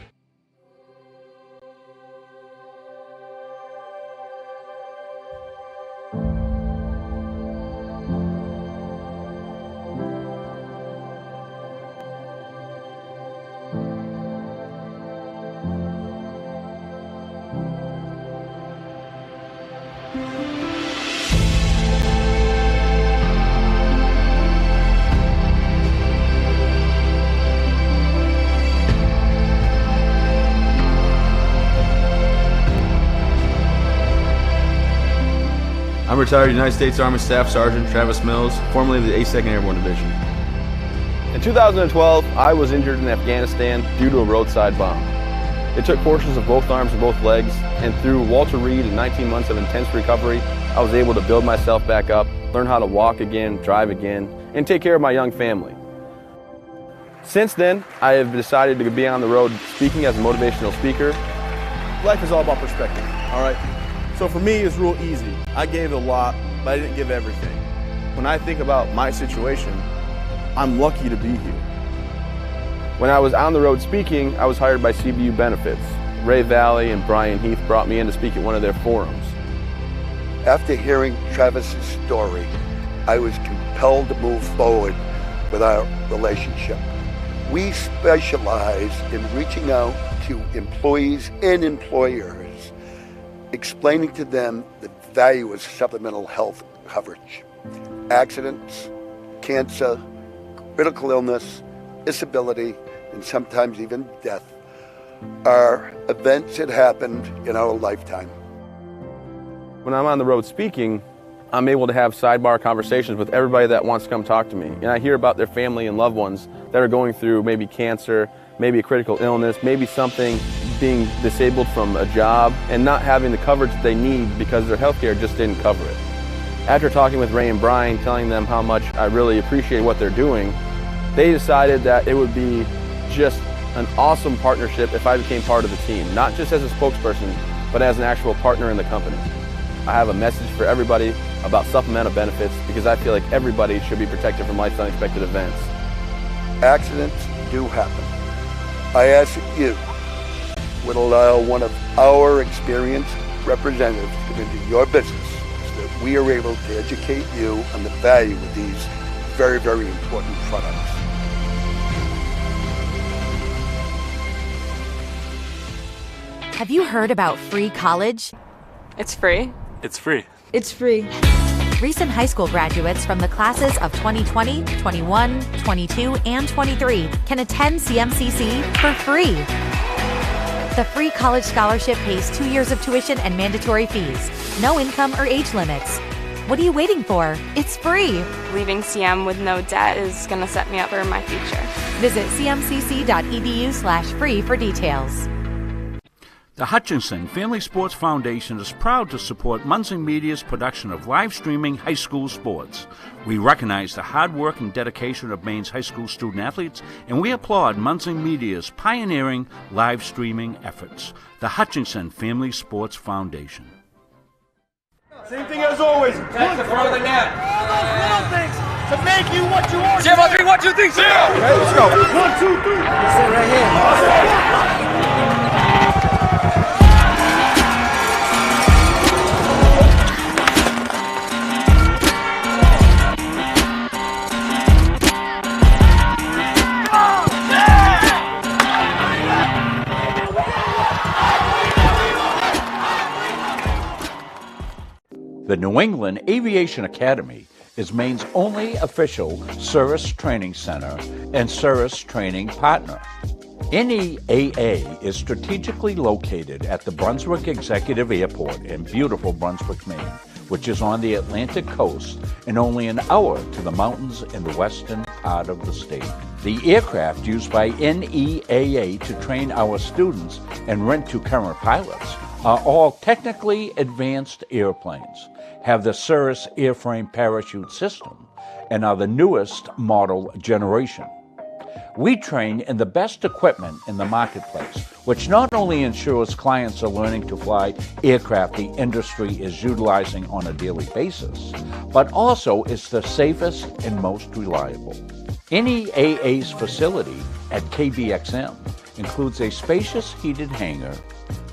I'm retired United States Army Staff Sergeant Travis Mills, formerly of the 82nd Airborne Division. In 2012, I was injured in Afghanistan due to a roadside bomb. It took portions of both arms and both legs, and through Walter Reed and 19 months of intense recovery, I was able to build myself back up, learn how to walk again, drive again, and take care of my young family. Since then, I have decided to be on the road speaking as a motivational speaker. Life is all about perspective, all right? So for me, it's real easy. I gave a lot, but I didn't give everything. When I think about my situation, I'm lucky to be here. When I was on the road speaking, I was hired by CBU Benefits. Ray Valley and Brian Heath brought me in to speak at one of their forums. After hearing Travis's story, I was compelled to move forward with our relationship. We specialize in reaching out to employees and employers, explaining to them the value of supplemental health coverage. Accidents, cancer, critical illness, disability, and sometimes even death are events that happened in our lifetime. When I'm on the road speaking, I'm able to have sidebar conversations with everybody that wants to come talk to me. And I hear about their family and loved ones that are going through maybe cancer, maybe a critical illness, maybe something, being disabled from a job and not having the coverage that they need because their healthcare just didn't cover it. After talking with Ray and Brian, telling them how much I really appreciate what they're doing, they decided that it would be just an awesome partnership if I became part of the team, not just as a spokesperson, but as an actual partner in the company. I have a message for everybody about supplemental benefits because I feel like everybody should be protected from life's unexpected events. Accidents do happen. I ask that you would allow one of our experienced representatives to come into your business so that we are able to educate you on the value of these very, very important products. Have you heard about free college? It's free. It's free. It's free. Recent high school graduates from the classes of 2020, 21, 22, and 23 can attend CMCC for free. The free college scholarship pays 2 years of tuition and mandatory fees. No income or age limits. What are you waiting for? It's free. Leaving CM with no debt is going to set me up for my future. Visit cmcc.edu/free for details. The Hutchinson Family Sports Foundation is proud to support Munzing Media's production of live streaming high school sports. We recognize the hard work and dedication of Maine's high school student athletes, and we applaud Munzing Media's pioneering live streaming efforts. The Hutchinson Family Sports Foundation. Same thing as always. That's the front of the net. All those little things to make you what you are. Zero, 3, 1, 2, 3, 0. Okay, let's go. 1, 2, 3. You sit right here. The New England Aviation Academy is Maine's only official service training center and service training partner. NEAA is strategically located at the Brunswick Executive Airport in beautiful Brunswick, Maine, which is on the Atlantic coast and only an hour to the mountains in the western part of the state. The aircraft used by NEAA to train our students and rent to current pilots are all technically advanced airplanes, have the Cirrus airframe parachute system, and are the newest model generation. We train in the best equipment in the marketplace, which not only ensures clients are learning to fly aircraft the industry is utilizing on a daily basis, but also is the safest and most reliable. NEAA's facility at KBXM includes a spacious heated hangar,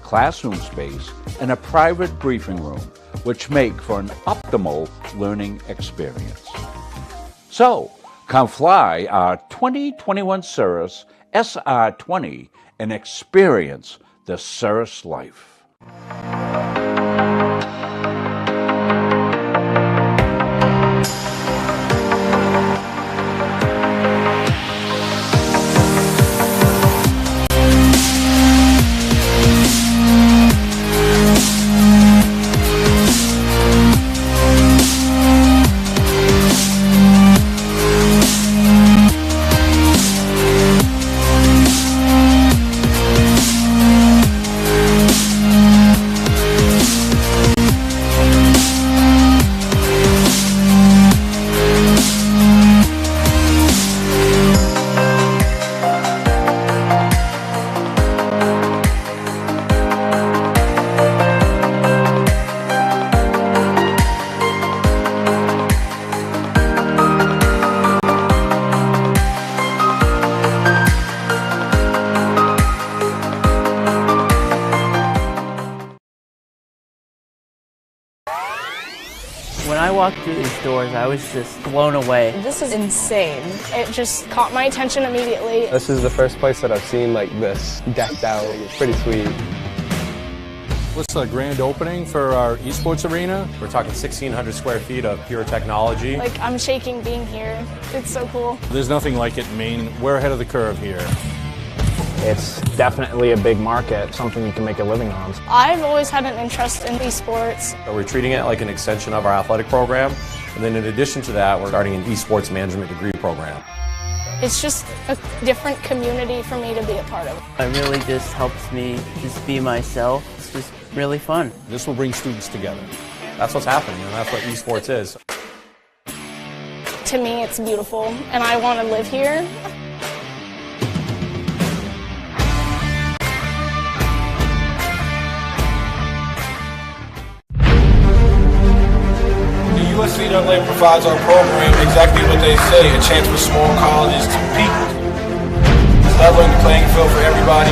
classroom space, and a private briefing room, which make for an optimal learning experience. So, come fly our 2021 Cirrus SR20 and experience the Cirrus life. When I walked through these doors, I was just blown away. This is insane. It just caught my attention immediately. This is the first place that I've seen like this decked out. It's pretty sweet. What's the grand opening for our esports arena? We're talking 1,600 square feet of pure technology. Like, I'm shaking being here. It's so cool. There's nothing like it in Maine. We're ahead of the curve here. It's definitely a big market, something you can make a living on. I've always had an interest in esports. We're treating it like an extension of our athletic program. And then in addition to that, we're starting an esports management degree program. It's just a different community for me to be a part of. It really just helps me just be myself. It's just really fun. This will bring students together. That's what's happening, and that's what esports is. To me, it's beautiful, and I want to live here. USC provides our program exactly what they say, a chance for small colleges to peak. It's leveling the playing field for everybody.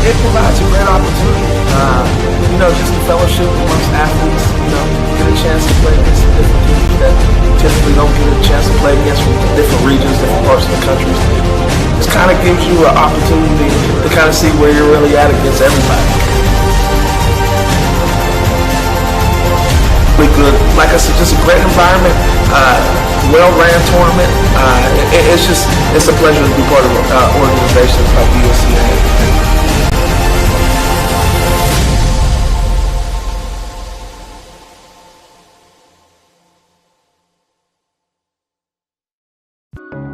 It provides a great opportunity, just a fellowship amongst athletes, get a chance to play against different people that typically don't get a chance to play against from different regions, different parts of the country. This kind of gives you an opportunity to kind of see where you're really at against everybody. Good, like I said, just a great environment, well-ran tournament. It's a pleasure to be part of organizations like BSC.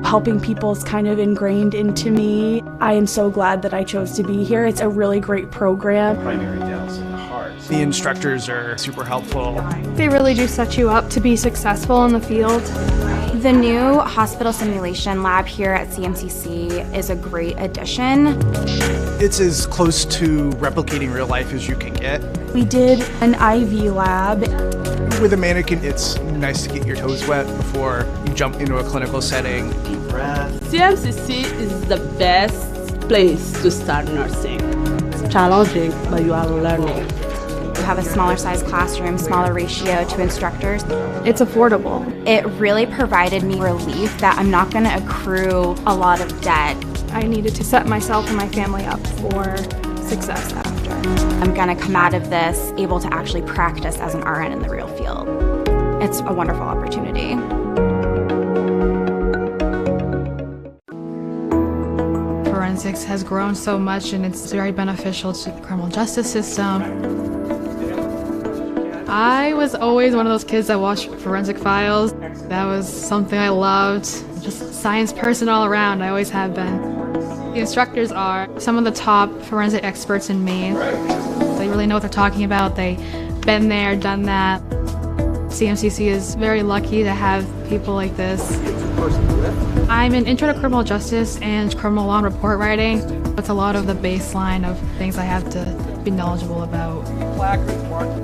Helping people is kind of ingrained into me. I am so glad that I chose to be here. It's a really great program. Primary downs in the heart. The instructors are super helpful. They really do set you up to be successful in the field. The new hospital simulation lab here at CMCC is a great addition. It's as close to replicating real life as you can get. We did an IV lab. With a mannequin, it's nice to get your toes wet before you jump into a clinical setting. Deep breath. CMCC is the best place to start nursing. It's challenging, but you are learning. You have a smaller size classroom, smaller ratio to instructors. It's affordable. It really provided me relief that I'm not going to accrue a lot of debt. I needed to set myself and my family up for success after. I'm going to come out of this able to actually practice as an RN in the real field. It's a wonderful opportunity. Forensics has grown so much and it's very beneficial to the criminal justice system. I was always one of those kids that watched forensic files. That was something I loved. Just science person all around, I always have been. The instructors are some of the top forensic experts in Maine. They really know what they're talking about. They've been there, done that. CMCC is very lucky to have people like this. I'm an intro to criminal justice and criminal law and report writing. It's a lot of the baseline of things I have to be knowledgeable about.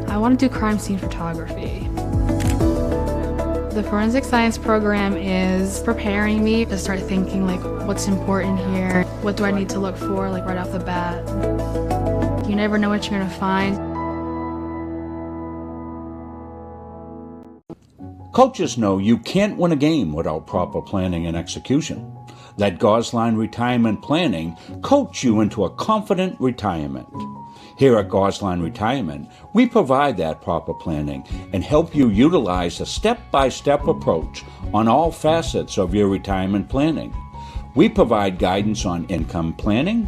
I want to do crime scene photography. The forensic science program is preparing me to start thinking like what's important here, what do I need to look for like right off the bat. You never know what you're going to find. Coaches know you can't win a game without proper planning and execution. Let Gosline Retirement Planning coach you into a confident retirement. Here at Gosline Retirement, we provide that proper planning and help you utilize a step-by-step approach on all facets of your retirement planning. We provide guidance on income planning,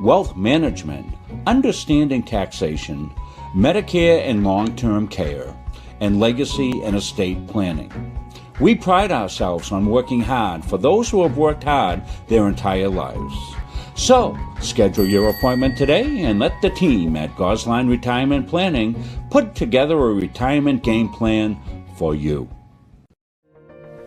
wealth management, understanding taxation, Medicare and long-term care, and legacy and estate planning. We pride ourselves on working hard for those who have worked hard their entire lives. So, schedule your appointment today and let the team at Gosline Retirement Planning put together a retirement game plan for you.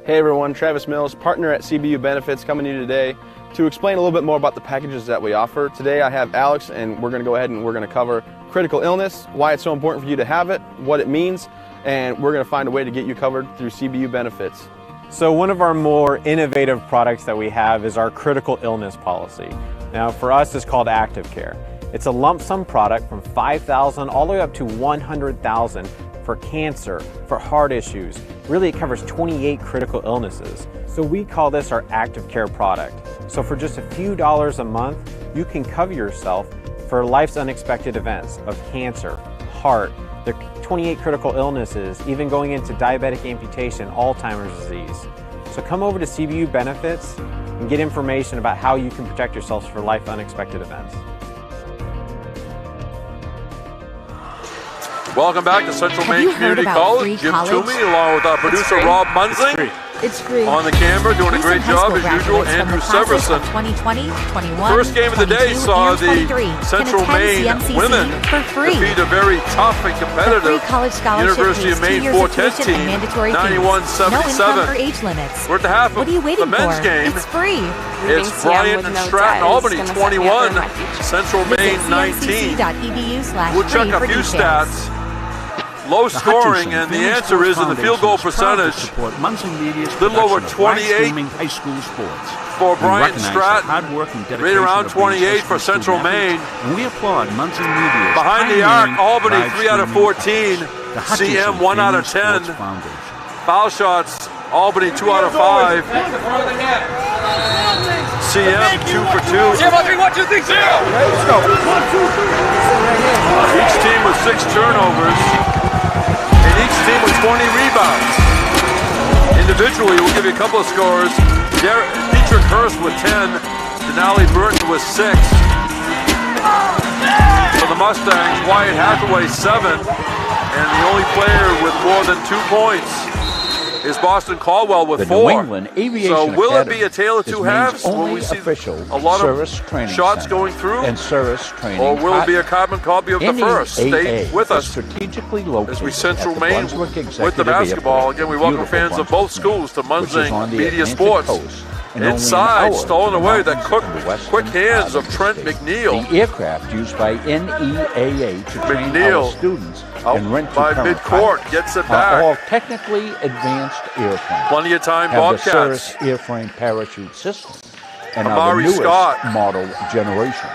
Hey everyone, Travis Mills, partner at CBU Benefits, coming to you today to explain a little bit more about the packages that we offer. Today I have Alex and we're going to go ahead and we're going to cover critical illness, why it's so important for you to have it, what it means, and we're going to find a way to get you covered through CBU Benefits. So one of our more innovative products that we have is our critical illness policy. Now for us it's called Active Care. It's a lump sum product from $5,000 all the way up to $100,000 for cancer, for heart issues. Really it covers 28 critical illnesses. So we call this our Active Care product. So for just a few dollars a month, you can cover yourself for life's unexpected events of cancer, heart, the 28 critical illnesses, even going into diabetic amputation, Alzheimer's disease. So come over to CBU Benefits and get information about how you can protect yourselves for life unexpected events. Welcome back to Central Maine Community College. Jim Toomey along with our producer Rob Munzing. It's free. On the camera, doing a great job as usual, Andrew Severson. 2020, 21, First game of the day saw the Central Maine women defeat a very tough and competitive University of Maine 410 team, 91-77. We're at the half of the men's game. It's free. It's Bryant and Stratton Albany 21, Central Maine 19. We'll check a few stats. Low scoring, and the answer is in the field goal percentage, little over 28 for Bryant Stratton, right around 28 for Central Maine. Behind the arc, Albany 3 out of 14, CM 1 out of 10. Foul shots, Albany 2 out of 5. CM 2 for 2. Each team with 6 turnovers. Each team with 20 rebounds. Individually, we'll give you a couple of scores. Dietrich Hurst with 10. Denali Burton with 6. For the Mustangs, Wyatt Hathaway 7. And the only player with more than 2 points is Boston Caldwell with The 4. New England Aviation So will Academy it be a tale of two is halves Maine's when only we see official a lot service of training shots center going through? and service training Or will it be a partner. carbon copy of the first? Stay NEAA with us strategically located as we Central at the Maine Brunswick with Executive the basketball. Airport, Again, we welcome beautiful fans of Brunswick, both schools to which is on Munzing the Media Atlantic Sports. coast and only an Inside, hour stolen from the away, the mountains in the western quick hands part of Trent the state. McNeil. The aircraft used by NEAA to train McNeil our students out and rent to by current midcourt, pilots gets it are back. all technically advanced airplanes. Plenty of time, have Bobcats. the Cirrus airframe parachute system and are Amari the newest Scott. model generation.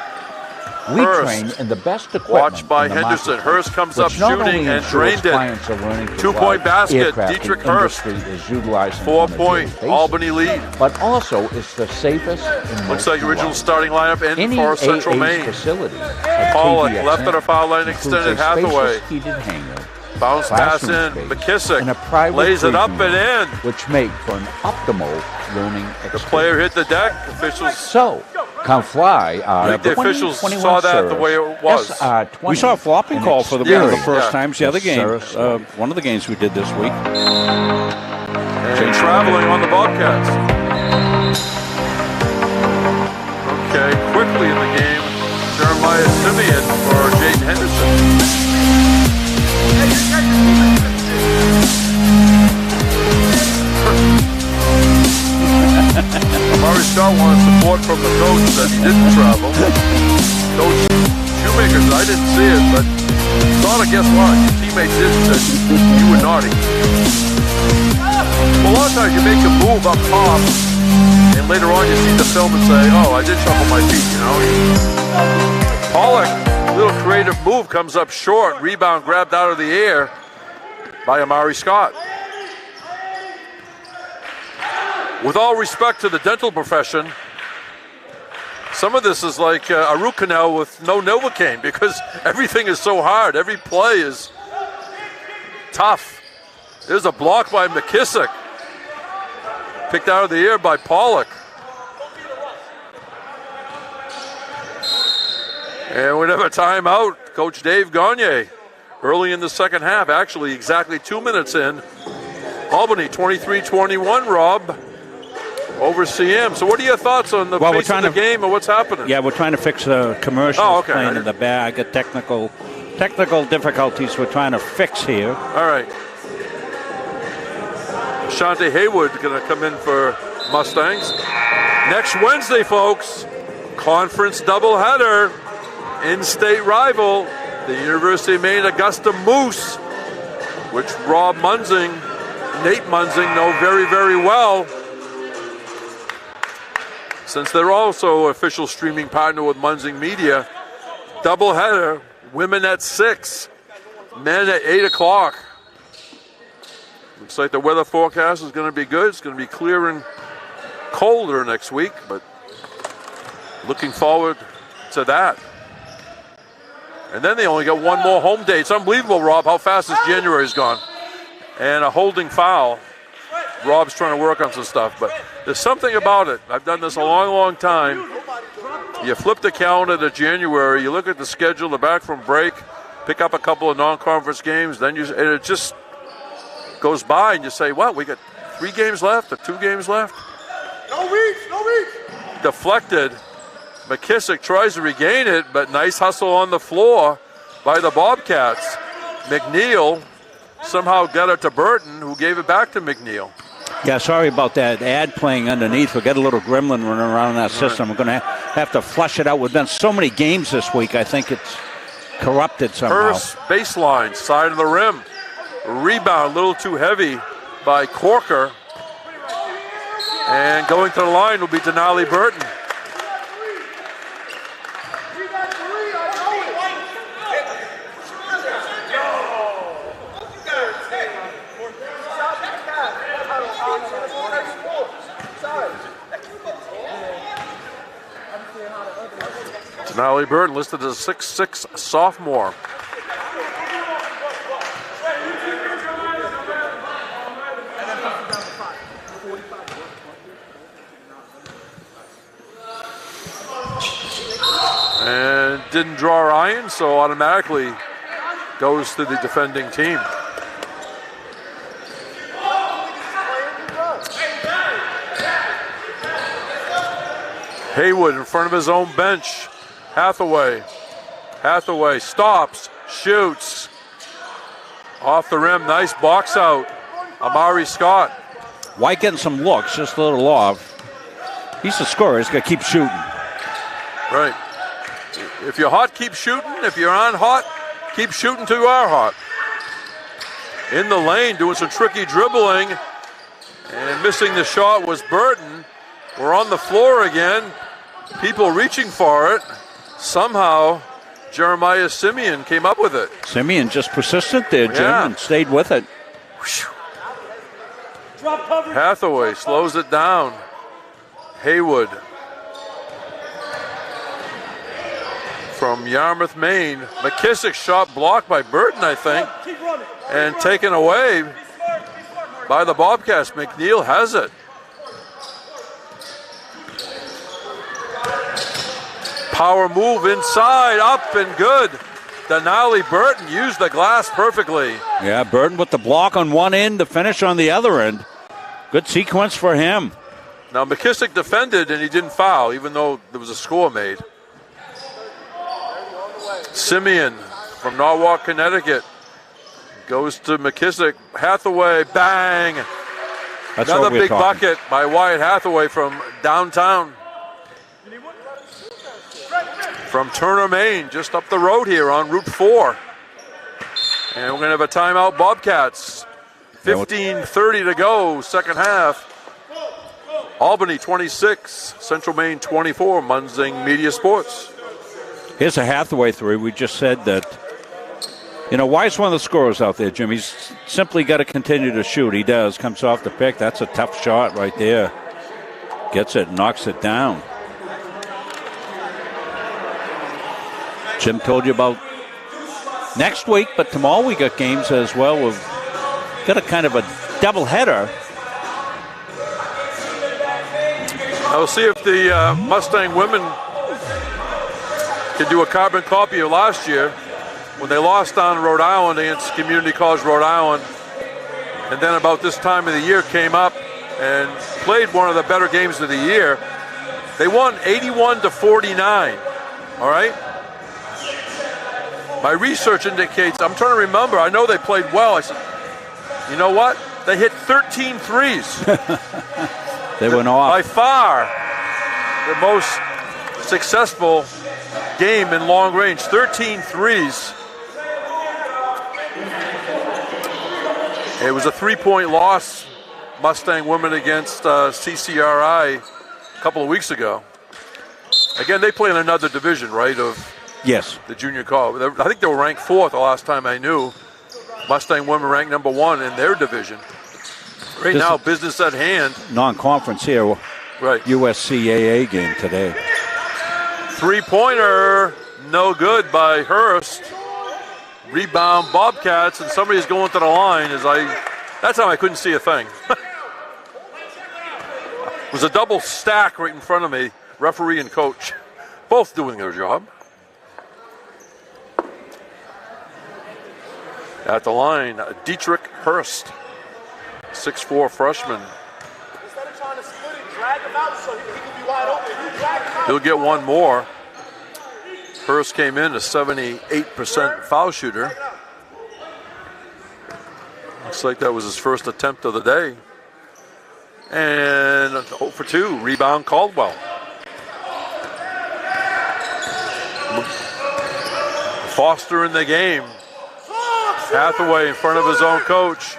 We Hurst. train in the best equipment Watched by in the Henderson. marketplace, Hurst comes up which not only shooting and ensures drained it. clients are learning to 2-point fly basket, aircraft Dietrich the Hurst. industry is utilizing 4-point, on a daily Albany lead. basis, but also it's the safest and Looks most like original reliable. starting lineup in Any for Central AA's Maine. facility at Pollock KVXN left at a foul line, includes extended a spacious Hathaway. heated hangar, Bounce pass in, classroom space, McKissick and a private lays it up briefing and room, in. which make for an optimal learning experience. The player hit the deck. Officials. So, come fly I think the officials saw that the way it was. SR20 We saw a flopping in call for the one of the experience. first times the other game. One of the games we did this week. And traveling on the Bobcats. Okay, quickly in the game, Jeremiah Simeon for Jaden Henderson. Amari Scott wanted support from the coach that he didn't travel. Coach Shoemaker said, I didn't see it, but thought of, guess what? Your teammates did said you were naughty. Well, a lot of times you make a move up top, and later on you see the film and say, oh, I did shuffle my feet, you know? Pollock, little creative move, comes up short. Rebound grabbed out of the air by Amari Scott. With all respect to the dental profession, some of this is like a root canal with no Novocaine because everything is so hard. Every play is tough. There's a block by McKissick. Picked out of the air by Pollock. And we have a timeout. Coach Dave Gagne early in the second half, actually exactly 2 minutes in. Albany 23-21, Rob, over CM. So what are your thoughts on the pace of the game and what's happening? Yeah, we're trying to fix the commercials okay. playing in the bag, technical difficulties we're trying to fix here. All right. Shante Haywood going to come in for Mustangs. Next Wednesday, folks, conference doubleheader. In-state rival, the University of Maine Augusta Moose, which Rob Munzing, Nate Munzing know very, very well, since they're also official streaming partner with Munzing Media. Doubleheader, women at 6, men at 8 o'clock. Looks like the weather forecast is going to be good. It's going to be clear and colder next week, but looking forward to that. And then they only got one more home date. It's unbelievable, Rob, how fast this January's gone. And a holding foul. Rob's trying to work on some stuff, but there's something about it. I've done this a long, long time. You flip the calendar to January, you look at the schedule, they're back from break, pick up a couple of non-conference games, then and it just goes by, and you say, what, we got 3 games left or 2 games left? No reach. Deflected. McKissick tries to regain it, but nice hustle on the floor by the Bobcats. McNeil somehow got it to Burton, who gave it back to McNeil. Yeah, sorry about that ad playing underneath. We've got a little gremlin running around in that system. We're going to have to flush it out. We've done so many games this week, I think it's corrupted somehow. First baseline, side of the rim. Rebound, a little too heavy by Corker. And going to the line will be Denali Burton. Denali Burton listed as a 6'6" sophomore. And didn't draw iron, so automatically goes to the defending team. Haywood in front of his own bench. Hathaway stops, shoots. Off the rim, nice box out. Amari Scott. White getting some looks, just a little off. He's the scorer, he's got to keep shooting. Right. If you're hot, keep shooting. If you're on hot, keep shooting till you are hot. In the lane, doing some tricky dribbling. And missing the shot was Burton. We're on the floor again. People reaching for it. Somehow, Jeremiah Simeon came up with it. Simeon just persistent there, Jim, and stayed with it. Hathaway slows it down. Haywood from Yarmouth, Maine. McKissick shot blocked by Burton, I think, and taken away by the Bobcats. McNeil has it. Power move inside, up and good. Denali Burton used the glass perfectly. Yeah, Burton with the block on one end, the finish on the other end. Good sequence for him. Now McKissick defended and he didn't foul, even though there was a score made. Simeon from Norwalk, Connecticut goes to McKissick. Hathaway, bang. That's another big talking. bucket by Wyatt Hathaway from downtown. From Turner, Maine, just up the road here on Route 4. And we're going to have a timeout, Bobcats. 15:30 to go, second half. Albany 26, Central Maine 24, Munzing Media Sports. Here's a Hathaway three. We just said that, Wyatt's one of the scorers out there, Jim. He's simply got to continue to shoot. He does. Comes off the pick. That's a tough shot right there. Gets it, knocks it down. Jim told you about next week, but tomorrow we got games as well. We've got a kind of a doubleheader. I'll see if the Mustang women can do a carbon copy of last year when they lost down in Rhode Island against Community College Rhode Island. And then about this time of the year came up and played one of the better games of the year. They won 81-49, all right? My research indicates, I'm trying to remember, I know they played well. I said, you know what? They hit 13 threes. They went off. By far, the most successful game in long range. 13 threes. It was a 3-point loss, Mustang women against CCRI a couple of weeks ago. Again, they play in another division, right, of yes, the junior college. I think they were ranked 4th the last time I knew. Mustang women ranked number 1 in their division. Right now, business at hand. Non-conference here. Right. USCAA game today. Three-pointer, no good by Hurst. Rebound, Bobcats, and somebody's going to the line. That time I couldn't see a thing. It was a double stack right in front of me, referee and coach, both doing their job. At the line, Dietrich Hurst, 6'4" freshman. He'll get one more. Hurst came in a 78% foul shooter. Looks like that was his first attempt of the day. And 0 for 2, rebound Caldwell. Foster in the game. Hathaway in front of his own coach.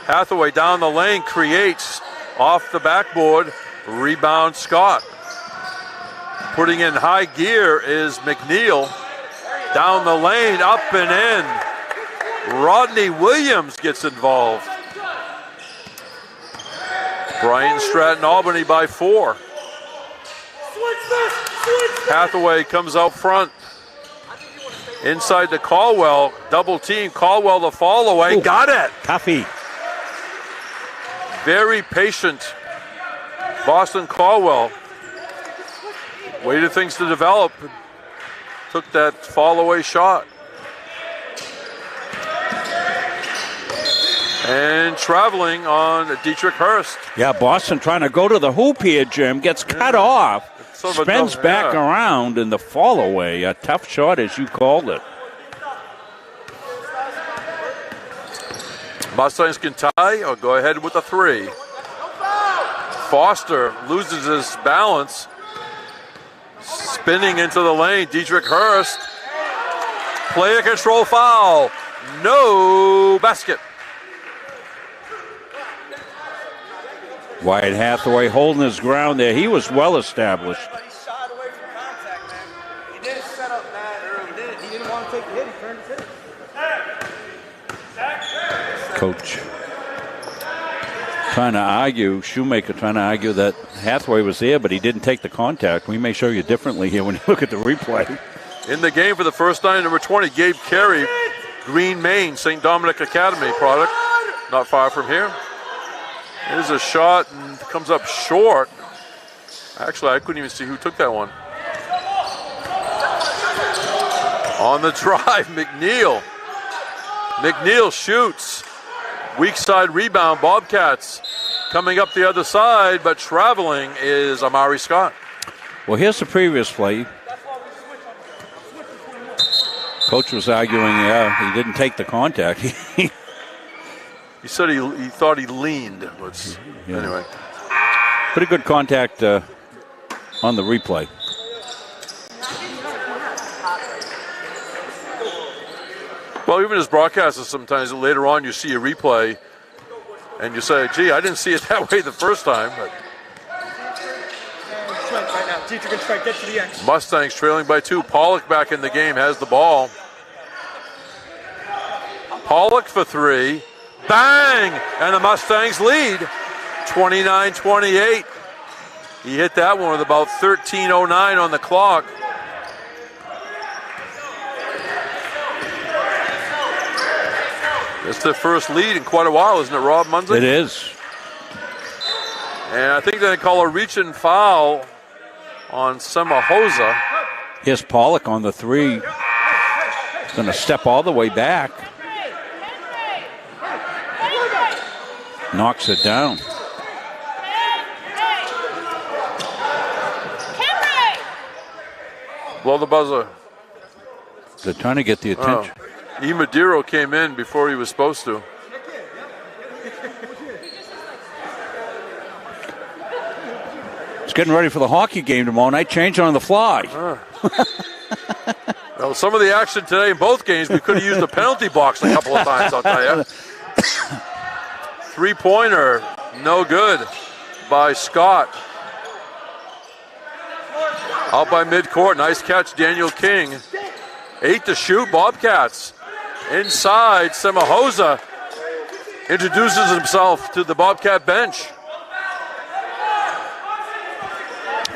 Hathaway down the lane, creates off the backboard. Rebound Scott. Putting in high gear is McNeil. Down the lane, up and in. Rodney Williams gets involved. Brian Stratton, Albany by 4. Hathaway comes out front. Inside to Caldwell, double team. Caldwell the fall away. Ooh, got it. Coffee. Very patient. Boston Caldwell waited things to develop. Took that fall away shot. And traveling on Dietrich Hurst. Yeah, Boston trying to go to the hoop here, Jim. Gets cut off. spins back around in the fall away. A tough shot, as you called it. Mustangs can tie or go ahead with a 3. Foster loses his balance. Spinning into the lane. Dietrich Hurst. Player control foul. No basket. Wyatt Hathaway holding his ground there. He was well established. He shied away from contact, man. He didn't set up bad early. He didn't want to take the hit. He turned his hit. Coach trying to argue, Shoemaker trying to argue that Hathaway was there, but he didn't take the contact. We may show you differently here when you look at the replay. In the game for the first time, number 20, Gabe Carey, Green Main, St. Dominic Academy product. Not far from here. Here's a shot and comes up short. Actually, I couldn't even see who took that one. On the drive, McNeil. McNeil shoots. Weak side rebound, Bobcats coming up the other side, but traveling is Amari Scott. Well, here's the previous play. Coach was arguing, he didn't take the contact. He said he thought he leaned. Anyway. Pretty good contact on the replay. Well, even as broadcasters, sometimes later on you see a replay and you say, gee, I didn't see it that way the first time. But Mustangs trailing by 2. Pollock back in the game, has the ball. Pollock for 3. Bang! And the Mustangs lead 29-28. He hit that one with about 13:09 on the clock. It's the first lead in quite a while, isn't it, Rob Munzing? It is. And I think they call a reach and foul on Semahosa. Here's Pollock on the 3. Going to step all the way back. Knocks it down. Blow the buzzer. They're trying to get the attention. E. Madero came in before he was supposed to. It's getting ready for the hockey game tomorrow night. Change on the fly. Well, some of the action today in both games, we could have used the penalty box a couple of times, I'll tell you. 3-pointer, no good by Scott. Out by midcourt, nice catch, Daniel King. 8 to shoot, Bobcats. Inside, Semahosa introduces himself to the Bobcat bench.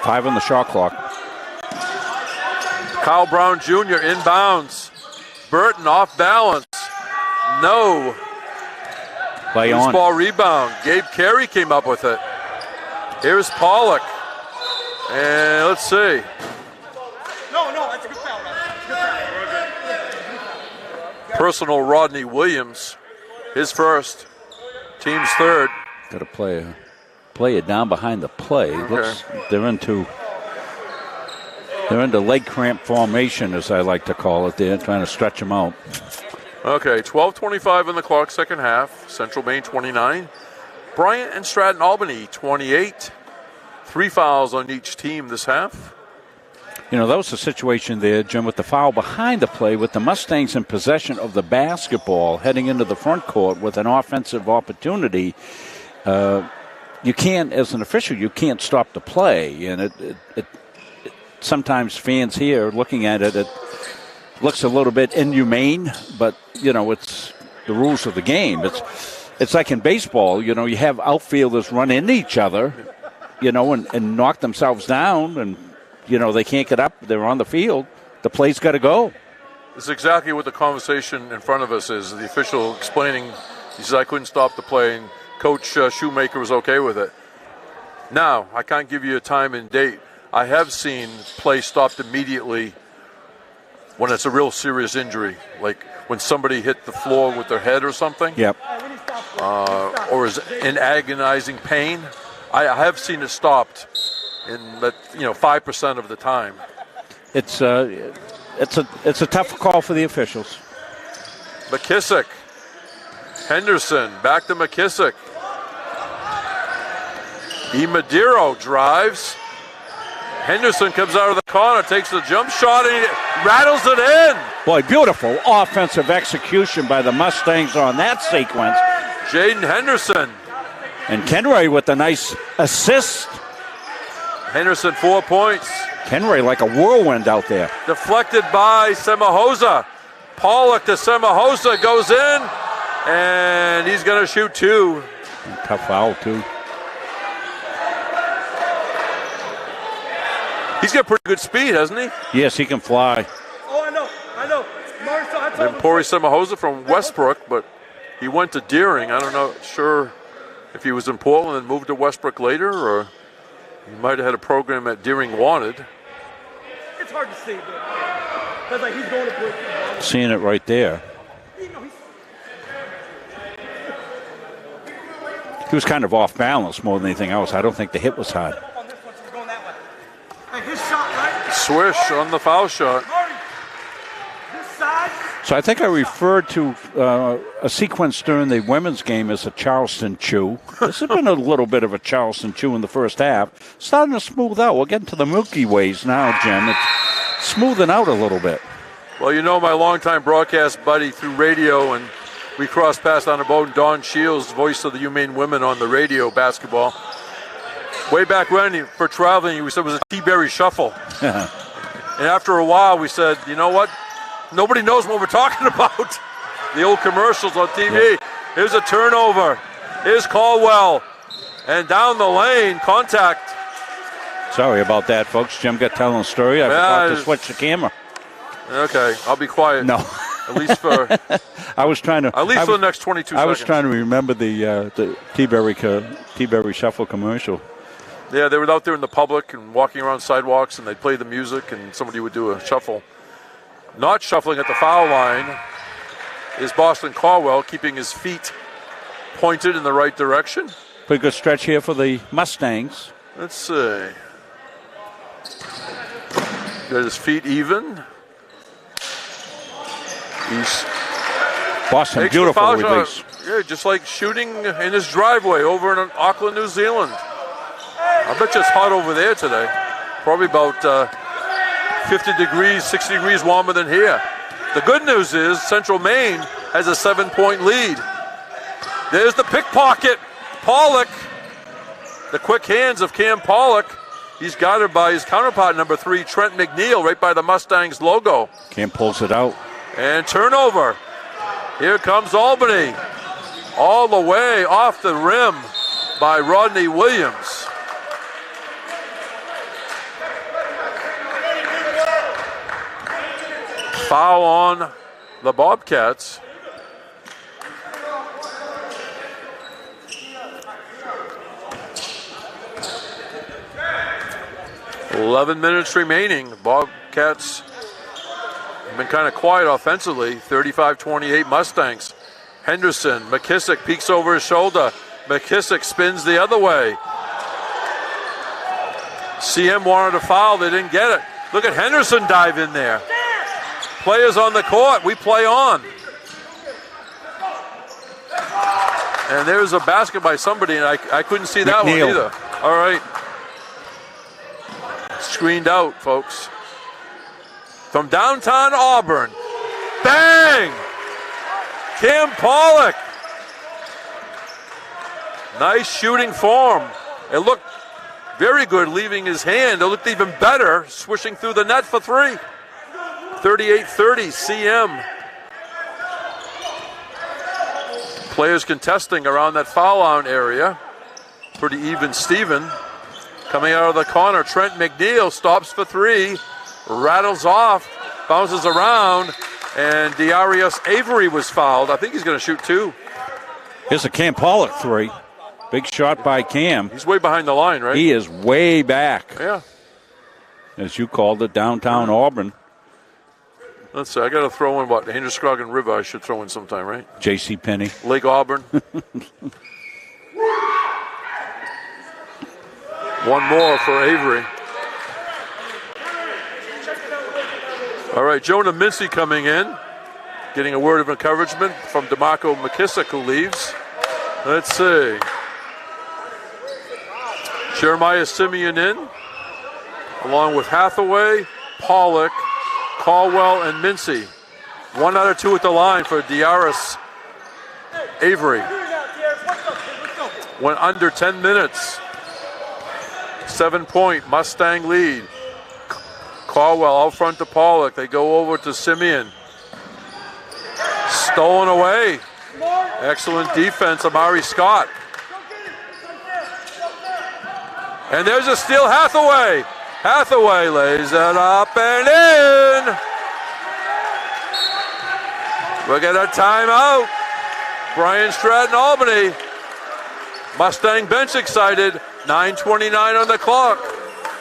5 on the shot clock. Kyle Brown Jr. inbounds. Burton off balance. No. Play on. Ball rebound. Gabe Carey came up with it. Here's Pollock. And let's see. No, that's a good foul. Personal Rodney Williams. His first. Team's third. Got to play it down behind the play. Okay. They're into leg cramp formation, as I like to call it. They're trying to stretch them out. Okay, 12:25 on the clock, second half. Central Maine 29. Bryant and Stratton Albany 28. 3 fouls on each team this half. You know, that was the situation there, Jim, with the foul behind the play, with the Mustangs in possession of the basketball heading into the front court with an offensive opportunity. You can't, as an official, you can't stop the play. And it sometimes fans here looking at it, it looks a little bit inhumane, but, you know, it's the rules of the game. It's like in baseball, you know, you have outfielders run into each other, you know, and knock themselves down, and, you know, they can't get up. They're on the field. The play's got to go. This is exactly what the conversation in front of us is. The official explaining, he says, I couldn't stop the play, and Coach Shoemaker was okay with it. Now, I can't give you a time and date. I have seen play stopped immediately when it's a real serious injury, like when somebody hit the floor with their head or something. Yep. Or is in agonizing pain. I have seen it stopped 5% of the time. It's a tough call for the officials. McKissick. Henderson, back to McKissick. Madero drives. Henderson comes out of the corner, takes the jump shot, and he rattles it in. Boy, beautiful offensive execution by the Mustangs on that sequence. Jaden Henderson. And Kenray with a nice assist. Henderson 4 points. Kenray like a whirlwind out there. Deflected by Semahosa. Pollock to Semahosa goes in, and he's going to shoot 2. Tough foul, too. He's got pretty good speed, hasn't he? Yes, he can fly. Oh, I know. Then Pori Semahosa from Westbrook, but he went to Deering. I don't know, sure if he was in Portland and moved to Westbrook later, or he might have had a program at Deering Wanted. It's hard to see, but because he's going to play. Seeing it right there. He was kind of off balance more than anything else. I don't think the hit was hard. Hey, his shot, right? Swish on the foul shot. This side. So I think I referred to a sequence during the women's game as a Charleston chew. This has been a little bit of a Charleston chew in the first half. Starting to smooth out. We're getting to the Milky Ways now, Jim. It's smoothing out a little bit. Well, you know my longtime broadcast buddy through radio, and we crossed paths on a boat, and Don Shields, voice of the UMaine women on the radio basketball. Way back when, for traveling, we said it was a T-Berry shuffle. And after a while, we said, you know what? Nobody knows what we're talking about. The old commercials on TV. Yeah. Here's a turnover. Here's Caldwell. And down the lane, contact. Sorry about that, folks. Jim got telling a story. I forgot to switch the camera. Okay, I'll be quiet. No. At least for I was trying to. At least for the next 22 seconds. I was trying to remember the T-Berry shuffle commercial. Yeah, they were out there in the public and walking around sidewalks, and they'd play the music, and somebody would do a shuffle. Not shuffling at the foul line is Boston Caldwell, keeping his feet pointed in the right direction. Pretty good stretch here for the Mustangs. Let's see. Got his feet even. He's Boston, beautiful release. Yeah, just like shooting in his driveway over in Auckland, New Zealand. I bet you it's hot over there today. Probably about 50 degrees, 60 degrees warmer than here. The good news is Central Maine has a 7-point lead. There's the pickpocket. Pollock. The quick hands of Cam Pollock. He's guarded by his counterpart, number 3, Trent McNeil, right by the Mustangs logo. Cam pulls it out. And turnover. Here comes Albany. All the way off the rim by Rodney Williams. Foul on the Bobcats. $11 minutes remaining. The Bobcats have been kind of quiet offensively. 35-28 Mustangs. Henderson, McKissick peeks over his shoulder. McKissick spins the other way. CM wanted a foul. They didn't get it. Look at Henderson dive in there. Players on the court. We play on. And there's a basket by somebody, and I couldn't see that one either. All right. Screened out, folks. From downtown Auburn. Bang! Cam Pollock. Nice shooting form. It looked very good leaving his hand. It looked even better swishing through the net for 3. 38-30 CM. Players contesting around that foul line area. Pretty even Steven. Coming out of the corner, Trent McNeil stops for 3. Rattles off, bounces around, and Darius Avery was fouled. I think he's going to shoot 2. Here's a Cam Pollock 3. Big shot by Cam. He's way behind the line, right? He is way back. Yeah. As you called it, downtown Auburn. Let's see, I got to throw in what? The Androscoggin River I should throw in sometime, right? J.C. Penney. Lake Auburn. One more for Avery. All right, Jonah Mincy coming in, getting a word of encouragement from DeMarco McKissick, who leaves. Let's see. Jeremiah Simeon in, along with Hathaway, Pollock, Caldwell, and Mincy. 1 out of 2 at the line for Diaris Avery. Went under 10 minutes. 7-point Mustang lead. Caldwell out front to Pollock. They go over to Simeon. Stolen away. Excellent defense, Amari Scott. And there's a steal, Hathaway. Hathaway lays it up and in. We'll get a timeout. Brian Stratton, Albany. Mustang bench excited. 9:29 on the clock.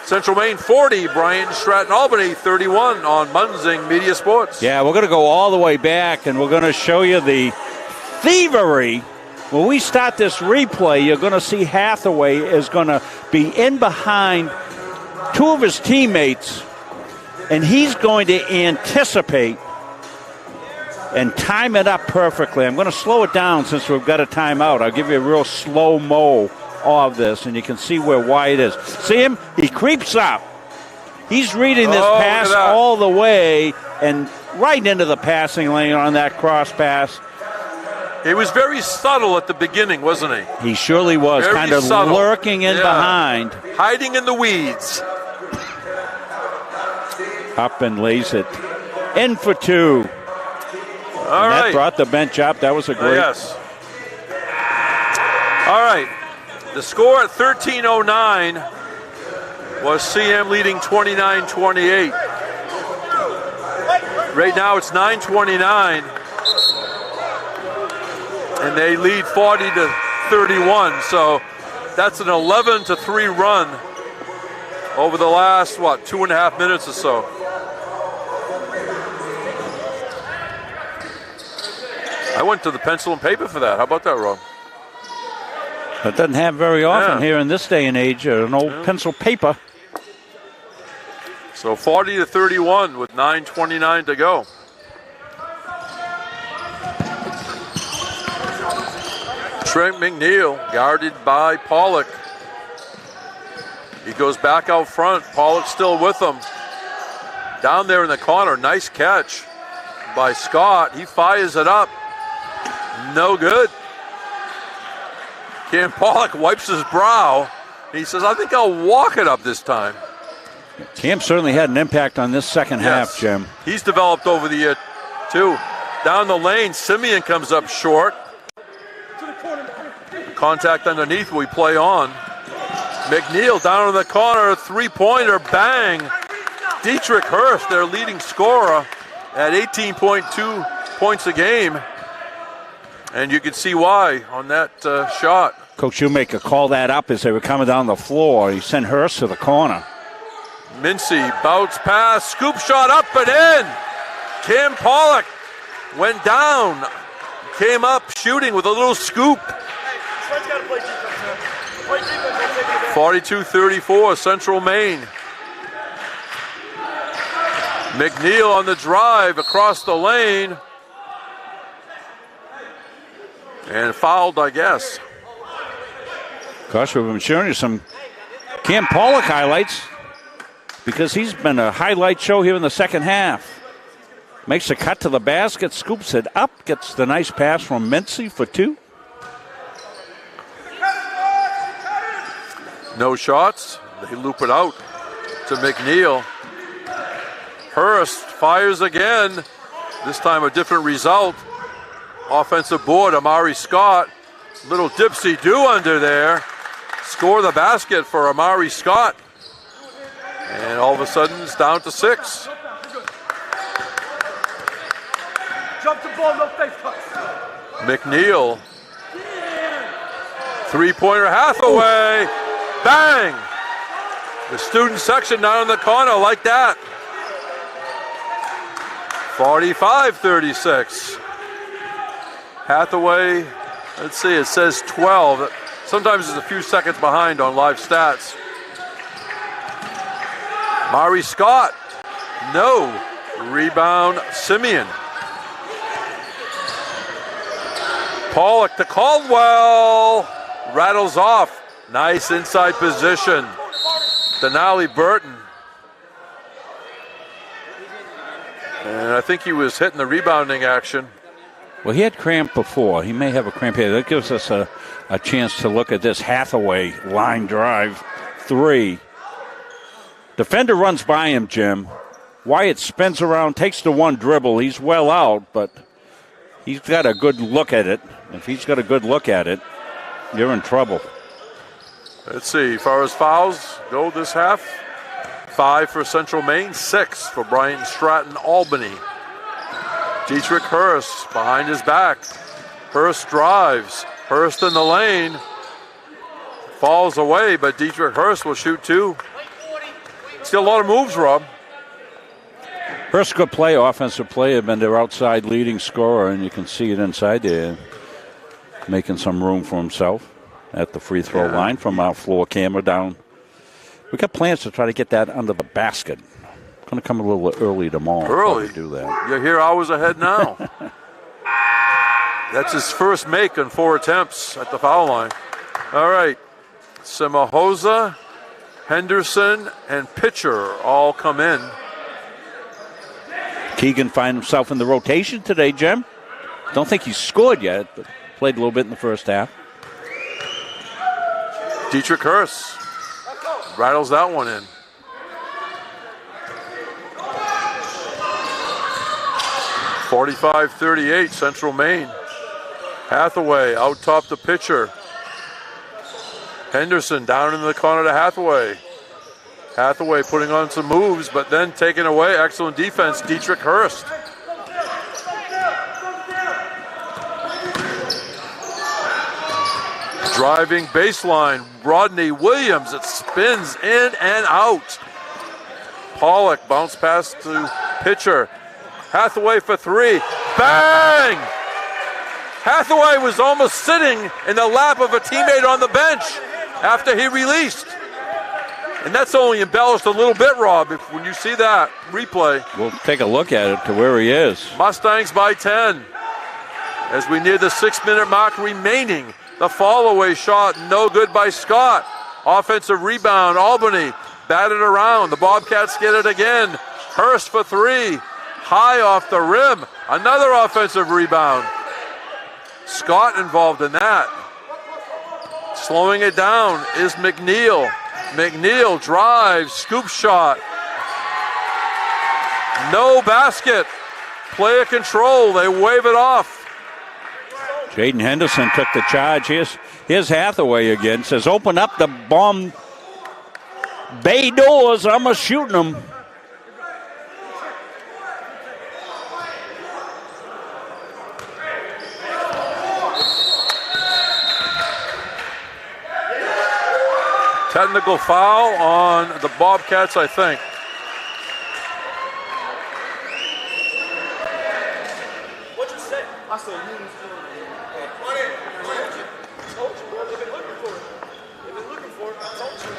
Central Maine 40, Brian Stratton, Albany 31 on Munzing Media Sports. Yeah, we're going to go all the way back, and we're going to show you the thievery. When we start this replay, you're going to see Hathaway is going to be in behind 2 of his teammates, and he's going to anticipate and time it up perfectly. I'm going to slow it down since we've got a timeout. I'll give you a real slow-mo of this, and you can see where Wyatt is. See him? He creeps up. He's reading this pass all the way and right into the passing lane on that cross pass. He was very subtle at the beginning, wasn't he? He surely was, kind of lurking in behind. Hiding in the weeds. Up and lays it in for 2. All right. That brought the bench up. That was a great. Yes. All right. The score at 13:09 was CM leading 29-28. Right now it's 9:29, and they lead 40-31. So that's an 11-3 run over the last 2.5 minutes or so. I went to the pencil and paper for that. How about that, Rob? That doesn't happen very often here in this day and age, an old pencil paper. So 40-31 with 9:29 to go. Trent McNeil guarded by Pollock. He goes back out front. Pollock still with him. Down there in the corner, nice catch by Scott. He fires it up. No good. Cam Pollock wipes his brow. He says, I think I'll walk it up this time. Cam certainly had an impact on this second half, Jim. He's developed over the year, too. Down the lane, Simeon comes up short. Contact underneath, we play on. McNeil down in the corner, 3-pointer, bang. Dietrich Hurst, their leading scorer, at 18.2 points a game. And you can see why on that shot. Coach Shoemaker called that up as they were coming down the floor. He sent Hurst to the corner. Mincy, bounce pass, scoop shot up and in. Cam Pollock went down, came up shooting with a little scoop. 42-34, Central Maine. McNeil on the drive across the lane. And fouled, I guess. Gosh, we've been showing you some Cam Pollock highlights because he's been a highlight show here in the second half. Makes a cut to the basket, scoops it up, gets the nice pass from Mincy for 2. No shots. They loop it out to McNeil. Hurst fires again. This time a different result. Offensive board, Amari Scott. Little dipsy-do under there. Score the basket for Amari Scott. And all of a sudden it's down to 6. Jump the ball, no face touch. McNeil. 3-pointer Hathaway. Bang! The student section down in the corner like that. 45-36. Hathaway, let's see, it says 12. Sometimes it's a few seconds behind on live stats. Mari Scott, no. Rebound, Simeon. Pollock to Caldwell. Rattles off. Nice inside position. Denali Burton. And I think he was hitting the rebounding action. Well, he had cramp before. He may have a cramp here. That gives us a chance to look at this Hathaway line drive. 3. Defender runs by him, Jim. Wyatt spins around, takes the one dribble. He's well out, but he's got a good look at it. If he's got a good look at it, you're in trouble. Let's see. As far as fouls go this half, 5 for Central Maine, 6 for Bryant Stratton Albany. Dietrich Hurst behind his back. Hurst drives. Hurst in the lane. Falls away, but Dietrich Hurst will shoot 2. Still a lot of moves, Rob. Hurst good play, offensive player, been their outside leading scorer, and you can see it inside there, making some room for himself at the free throw line from our floor camera down. We got plans to try to get that under the basket. Going to come a little early tomorrow. Early? To do that. You're here hours ahead now. That's his first make on 4 attempts at the foul line. All right. Semahosa, Henderson, and Pitcher all come in. Keegan finds himself in the rotation today, Jim. Don't think he's scored yet, but played a little bit in the first half. Dietrich Hurst rattles that one in. (45-38) Central Maine. Hathaway out top the pitcher. Henderson down in the corner to Hathaway. Hathaway putting on some moves, but then taken away. Excellent defense, Dietrich Hurst. Driving baseline, Rodney Williams. It spins in and out. Pollock bounce pass to pitcher. Hathaway for 3. Bang! Hathaway was almost sitting in the lap of a teammate on the bench after he released. And that's only embellished a little bit, Rob, when you see that replay. We'll take a look at it to where he is. Mustangs by 10. As we near the 6-minute mark remaining. The fall-away shot, no good by Scott. Offensive rebound, Albany batted around. The Bobcats get it again. Hurst for 3. High off the rim. Another offensive rebound. Scott involved in that. Slowing it down is McNeil. McNeil drives, scoop shot. No basket. Player control, they wave it off. Jaden Henderson took the charge. Here's Hathaway again. Says, open up the bomb bay doors. I'm shooting them. Technical foul on the Bobcats, I think. What'd you say? I said you was told you, bro. They've been looking for it. They've been looking for it. I told you.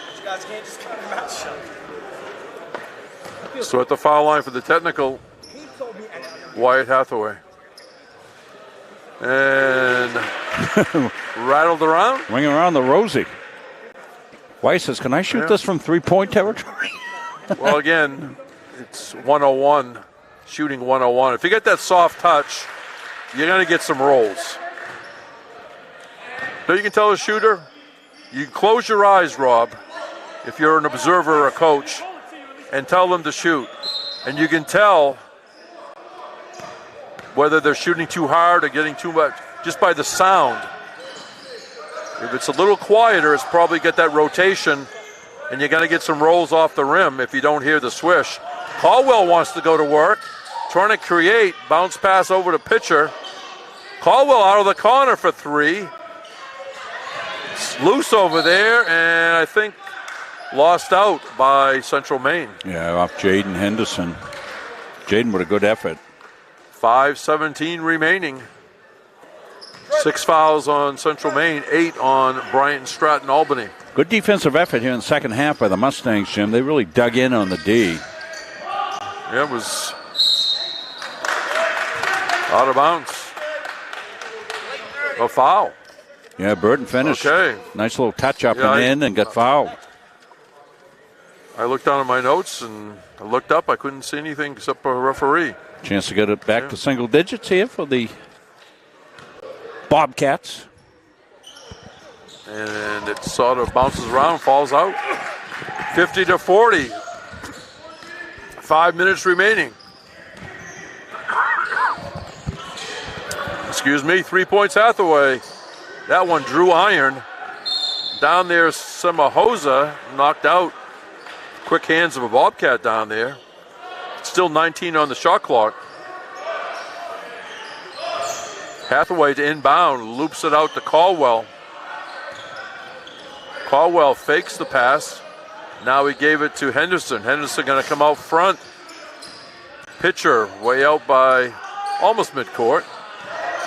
But you guys can't just keep your mouth shut. So at the foul line for the technical, Wyatt Hathaway. And rattled around. Ring around the rosy. White says, can I shoot this from three-point territory? Well, again, it's 101, shooting 101. If you get that soft touch, you're going to get some rolls. So you can tell a shooter, you can close your eyes, Rob, if you're an observer or a coach, and tell them to shoot. And you can tell whether they're shooting too hard or getting too much, just by the sound. If it's a little quieter, it's probably get that rotation, and you're going to get some rolls off the rim if you don't hear the swish. Caldwell wants to go to work, trying to create, bounce pass over to pitcher. Caldwell out of the corner for 3. It's loose over there, and I think lost out by Central Maine. Yeah, off Jaden Henderson. Jaden with a good effort. 5:17 remaining. 6 fouls on Central Maine, 8 on Bryant Stratton Albany. Good defensive effort here in the second half by the Mustangs, Jim. They really dug in on the D. Yeah, it was out of bounds. A foul. Yeah, Burton finished. Okay. Nice little touch up and got fouled. I looked down at my notes and I looked up. I couldn't see anything except for a referee. Chance to get it back to single digits here for the Bobcats. And it sort of bounces around, falls out. 50-40. 5 minutes remaining. Excuse me, 3 points Hathaway. That one drew iron. Down there, Semahosa knocked out. Quick hands of a Bobcat down there. Still 19 on the shot clock. Hathaway to inbound, loops it out to Caldwell. Caldwell fakes the pass. Now he gave it to Henderson. Henderson going to come out front. Pitcher way out by almost midcourt.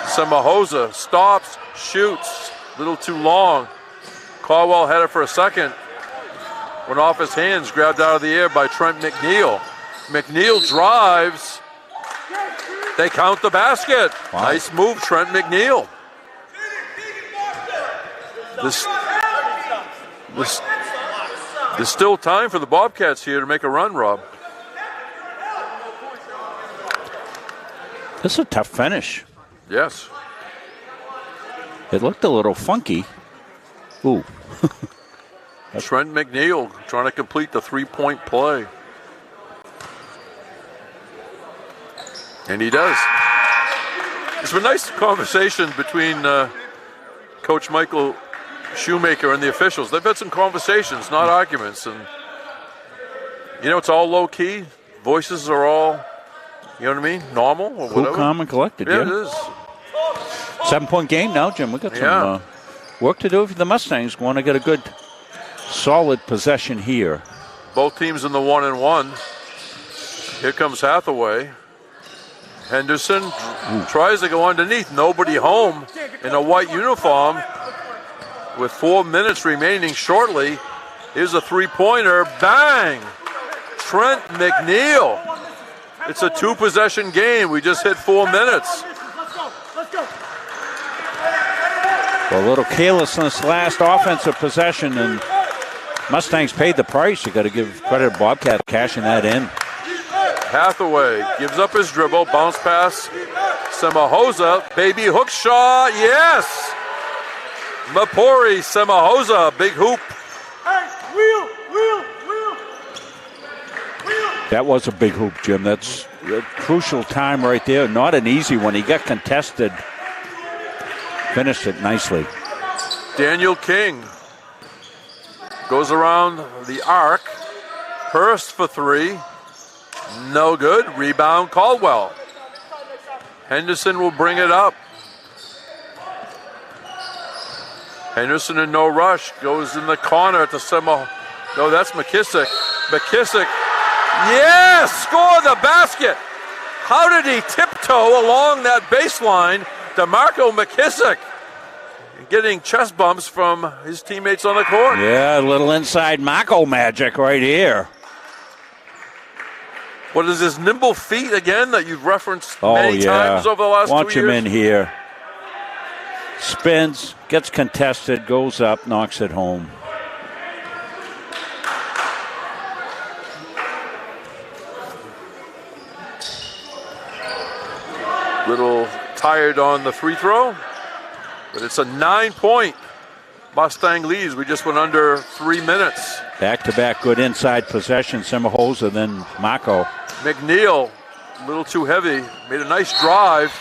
Semahosa stops, shoots, a little too long. Caldwell had it for a second. Went off his hands, grabbed out of the air by Trent McNeil. McNeil drives. They count the basket. Wow. Nice move, Trent McNeil. There's still time for the Bobcats here to make a run, Rob. This is a tough finish. Yes. It looked a little funky. Ooh. Trent McNeil trying to complete the three-point play. And he does. It's been a nice conversation between Coach Michael Shoemaker and the officials. They've had some conversations, not arguments. And, you know, it's all low-key. Voices are all, you know what I mean, normal or whatever. Cool, calm, and collected, yeah. It is. 7-point game now, Jim. We've got some work to do for the Mustangs. Want to get a good, solid possession here. Both teams in the 1-and-1. Here comes Hathaway. Henderson tries to go underneath. Nobody home in a white uniform. With 4 minutes remaining shortly. Here's a three-pointer. Bang! Trent McNeil. It's a two-possession game. We just hit 4 minutes. Well, a little carelessness last offensive possession, and Mustangs paid the price. You got to give credit to Bobcat cashing that in. Hathaway gives up his dribble, bounce pass. Semahosa, baby hook shot, yes! Mapori, Semahosa, big hoop. That was a big hoop, Jim. That's a crucial time right there. Not an easy one. He got contested. Finished it nicely. Daniel King goes around the arc. Hurst for three. No good. Rebound Caldwell. Henderson will bring it up. Henderson in no rush. Goes in the corner to Semo. No, that's McKissick. McKissick. Yes! Score the basket! How did he tiptoe along that baseline? DeMarco McKissick getting chest bumps from his teammates on the court. Yeah, a little inside Mako magic right here. What is his nimble feet again that you've referenced many times over the last 2 years? Watch him in here. Spins, gets contested, goes up, knocks it home. Little tired on the free throw, but it's a 9-point Mustang leads. We just went under 3 minutes. Back-to-back good inside possession. Semahosa, then Mako. McNeil, a little too heavy, made a nice drive,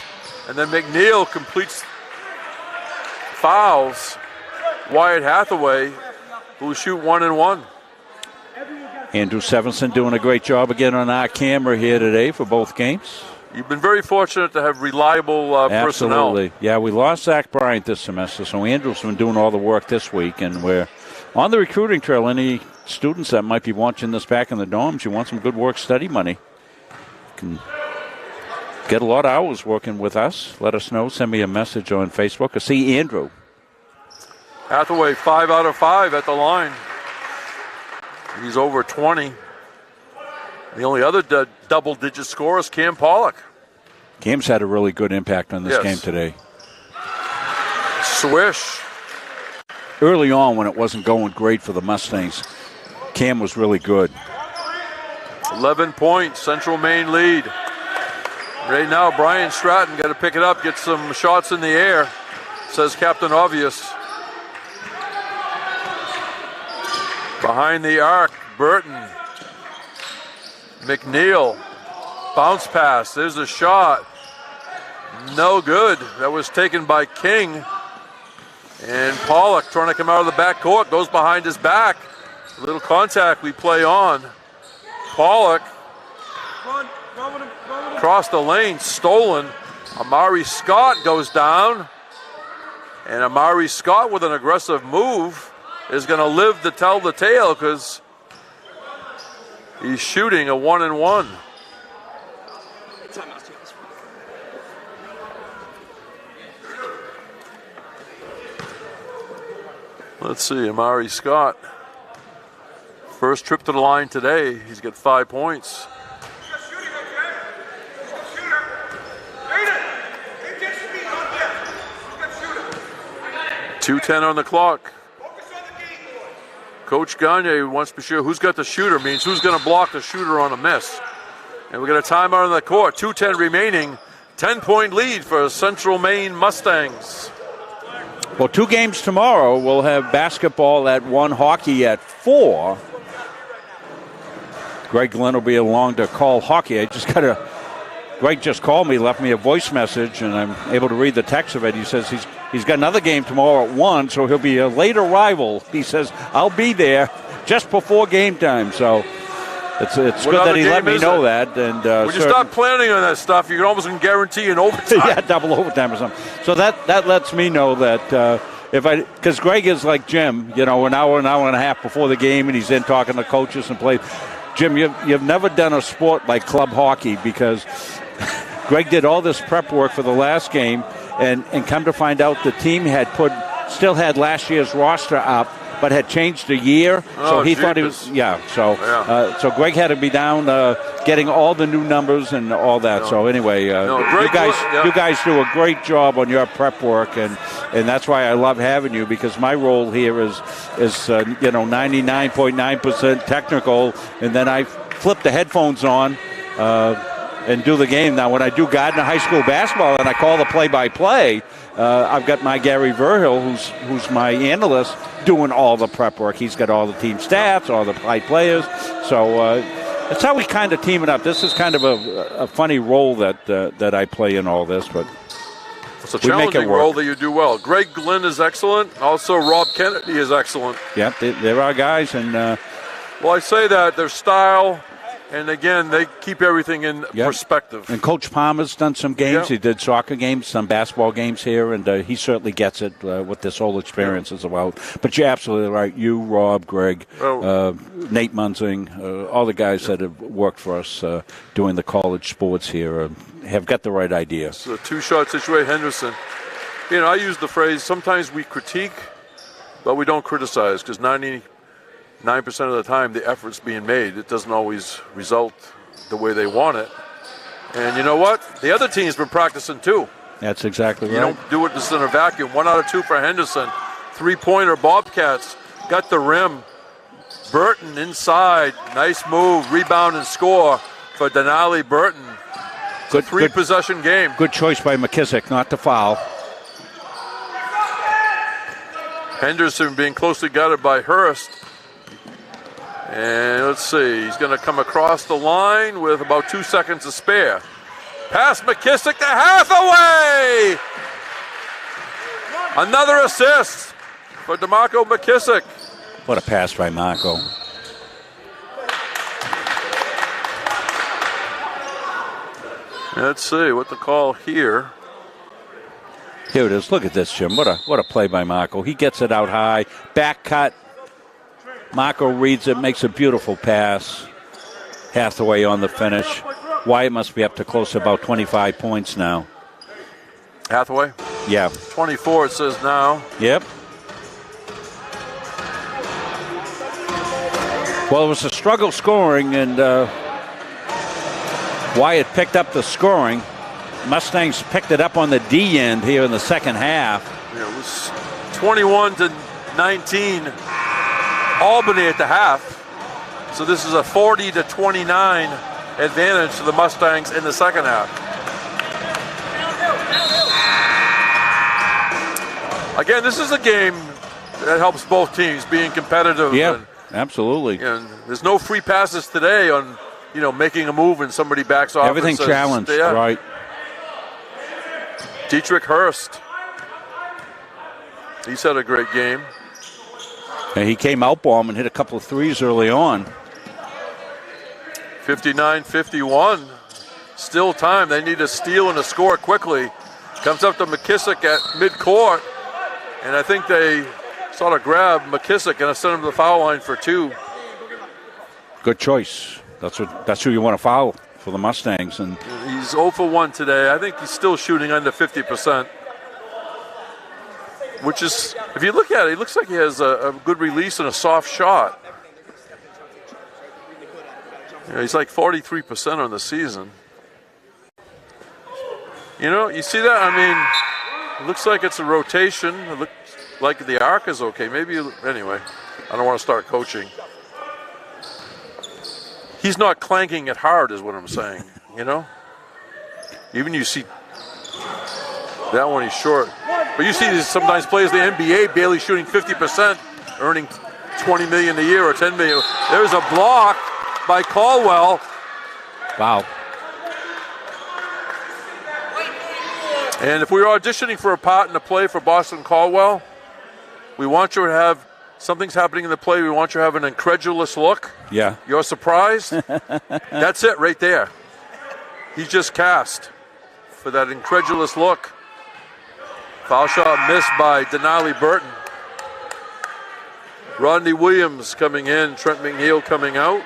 and then McNeil completes fouls Wyatt Hathaway, who will shoot 1-and-1. Andrew Sevenson doing a great job again on our camera here today for both games. You've been very fortunate to have reliable personnel. Absolutely. Yeah, we lost Zach Bryant this semester, so Andrew's been doing all the work this week, and we're on the recruiting trail. Any students that might be watching this back in the dorms, you want some good work study money, can get a lot of hours working with us. Let us know. Send me a message on Facebook or see Andrew. Hathaway, 5 out of 5 at the line. He's over 20. The only other double-digit scorer is Cam Pollock. Cam's had a really good impact on this game today. Swish. Early on, when it wasn't going great for the Mustangs, Cam was really good. 11 points, Central Maine lead. Right now, Brian Stratton got to pick it up, get some shots in the air, says Captain Obvious. Behind the arc, Burton. McNeil. Bounce pass. There's a shot. No good. That was taken by King. And Pollock trying to come out of the back court. Goes behind his back. A little contact we play on. Pollock. Across the lane. Stolen. Amari Scott goes down. And Amari Scott with an aggressive move is going to live to tell the tale because he's shooting a 1-and-1. Let's see, Amari Scott. First trip to the line today. He's got 5 points. .210 on the clock. Coach Gagne wants to be sure who's got the shooter, means who's going to block the shooter on a miss. And we got a timeout on the court. 2:10 remaining. 10-point lead for Central Maine Mustangs. Well, 2 games tomorrow. We'll have basketball at 1, hockey at 4. Greg Glenn will be along to call hockey. Greg just called me, left me a voice message, and I'm able to read the text of it. He says he's got another game tomorrow at 1, so he'll be a late arrival. He says, I'll be there just before game time. So it's good that he let me know that. And when you start planning on that stuff, you can almost guarantee an overtime. Yeah, double overtime or something. So that lets me know that because Greg is like Jim, an hour and a half before the game, and he's in talking to coaches and players. Jim, you've never done a sport like club hockey because Greg did all this prep work for the last game, and come to find out the team still had last year's roster up, but had changed a year. So he thought he was, so Greg had to be down getting all the new numbers and all that. So anyway, you guys do a great job on your prep work, and that's why I love having you, because my role here is 99.9% technical, and then I flip the headphones on and do the game. Now, when I do Gardner High School basketball and I call the play-by-play, I've got my Gary Verhill, who's my analyst, doing all the prep work. He's got all the team stats, all the players. So that's how we kind of team it up. This is kind of a funny role that I play in all this, but it's a challenging role that you do well. Greg Glenn is excellent. Also, Rob Kennedy is excellent. Yeah, there are guys, and well, I say that their style. And again, they keep everything in perspective. And Coach Palmer's done some games. He did soccer games, some basketball games here, and he certainly gets it, what this whole experience is about. But you're absolutely right. You, Rob, Greg, Nate Munzing, all the guys that have worked for us doing the college sports here have got the right idea. It's a two-shot situation. Henderson. I use the phrase, sometimes we critique, but we don't criticize, because 99% of the time the effort's being made. It doesn't always result the way they want it. And you know what? The other team's been practicing too. That's exactly right. You don't do it just in a vacuum. 1 out of 2 for Henderson. 3-pointer Bobcats. Got the rim. Burton inside. Nice move. Rebound and score for Denali Burton. It's a 3-possession game. Good choice by McKissick not to foul. Henderson being closely guarded by Hurst. And let's see, he's going to come across the line with about 2 seconds to spare. Pass McKissick to Hathaway! Another assist for DeMarco McKissick. What a pass by Marco. Let's see what the call here. Here it is. Look at this, Jim. What a play by Marco. He gets it out high. Back cut. Marco reads it, makes a beautiful pass. Hathaway on the finish. Wyatt must be up to close to about 25 points now. Hathaway? Yeah. 24 it says now. Yep. Well, it was a struggle scoring, and Wyatt picked up the scoring. Mustangs picked it up on the D end here in the second half. Yeah, it was 21-19 Albany at the half. So this is a 40-29 advantage to the Mustangs in the second half. Again, this is a game that helps both teams being competitive. Yeah, absolutely. And there's no free passes today on, making a move and somebody backs off. Everything challenged, right. Dietrich Hurst. He's had a great game. And he came out bomb and hit a couple of threes early on. 59-51. Still time. They need a steal and a score quickly. Comes up to McKissick at midcourt. And I think they sort of grabbed McKissick and sent him to the foul line for 2. Good choice. That's who you want to foul for the Mustangs. And he's 0 for 1 today. I think he's still shooting under 50%. Which is, if you look at it, he looks like he has a good release and a soft shot. He's like 43% on the season. You see that? I mean, it looks like it's a rotation. It looks like the arc is okay. Anyway, I don't want to start coaching. He's not clanking it hard is what I'm saying, Even you see that one, he's short. But you see sometimes players in the NBA barely shooting 50%, earning $20 million a year or $10 million. There's a block by Caldwell. Wow. And if we were auditioning for a part in the play for Boston Caldwell, we want you to have something's happening in the play. We want you to have an incredulous look. Yeah. You're surprised. That's it right there. He's just cast for that incredulous look. Foul shot missed by Denali Burton. Rodney Williams coming in, Trent McNeil coming out.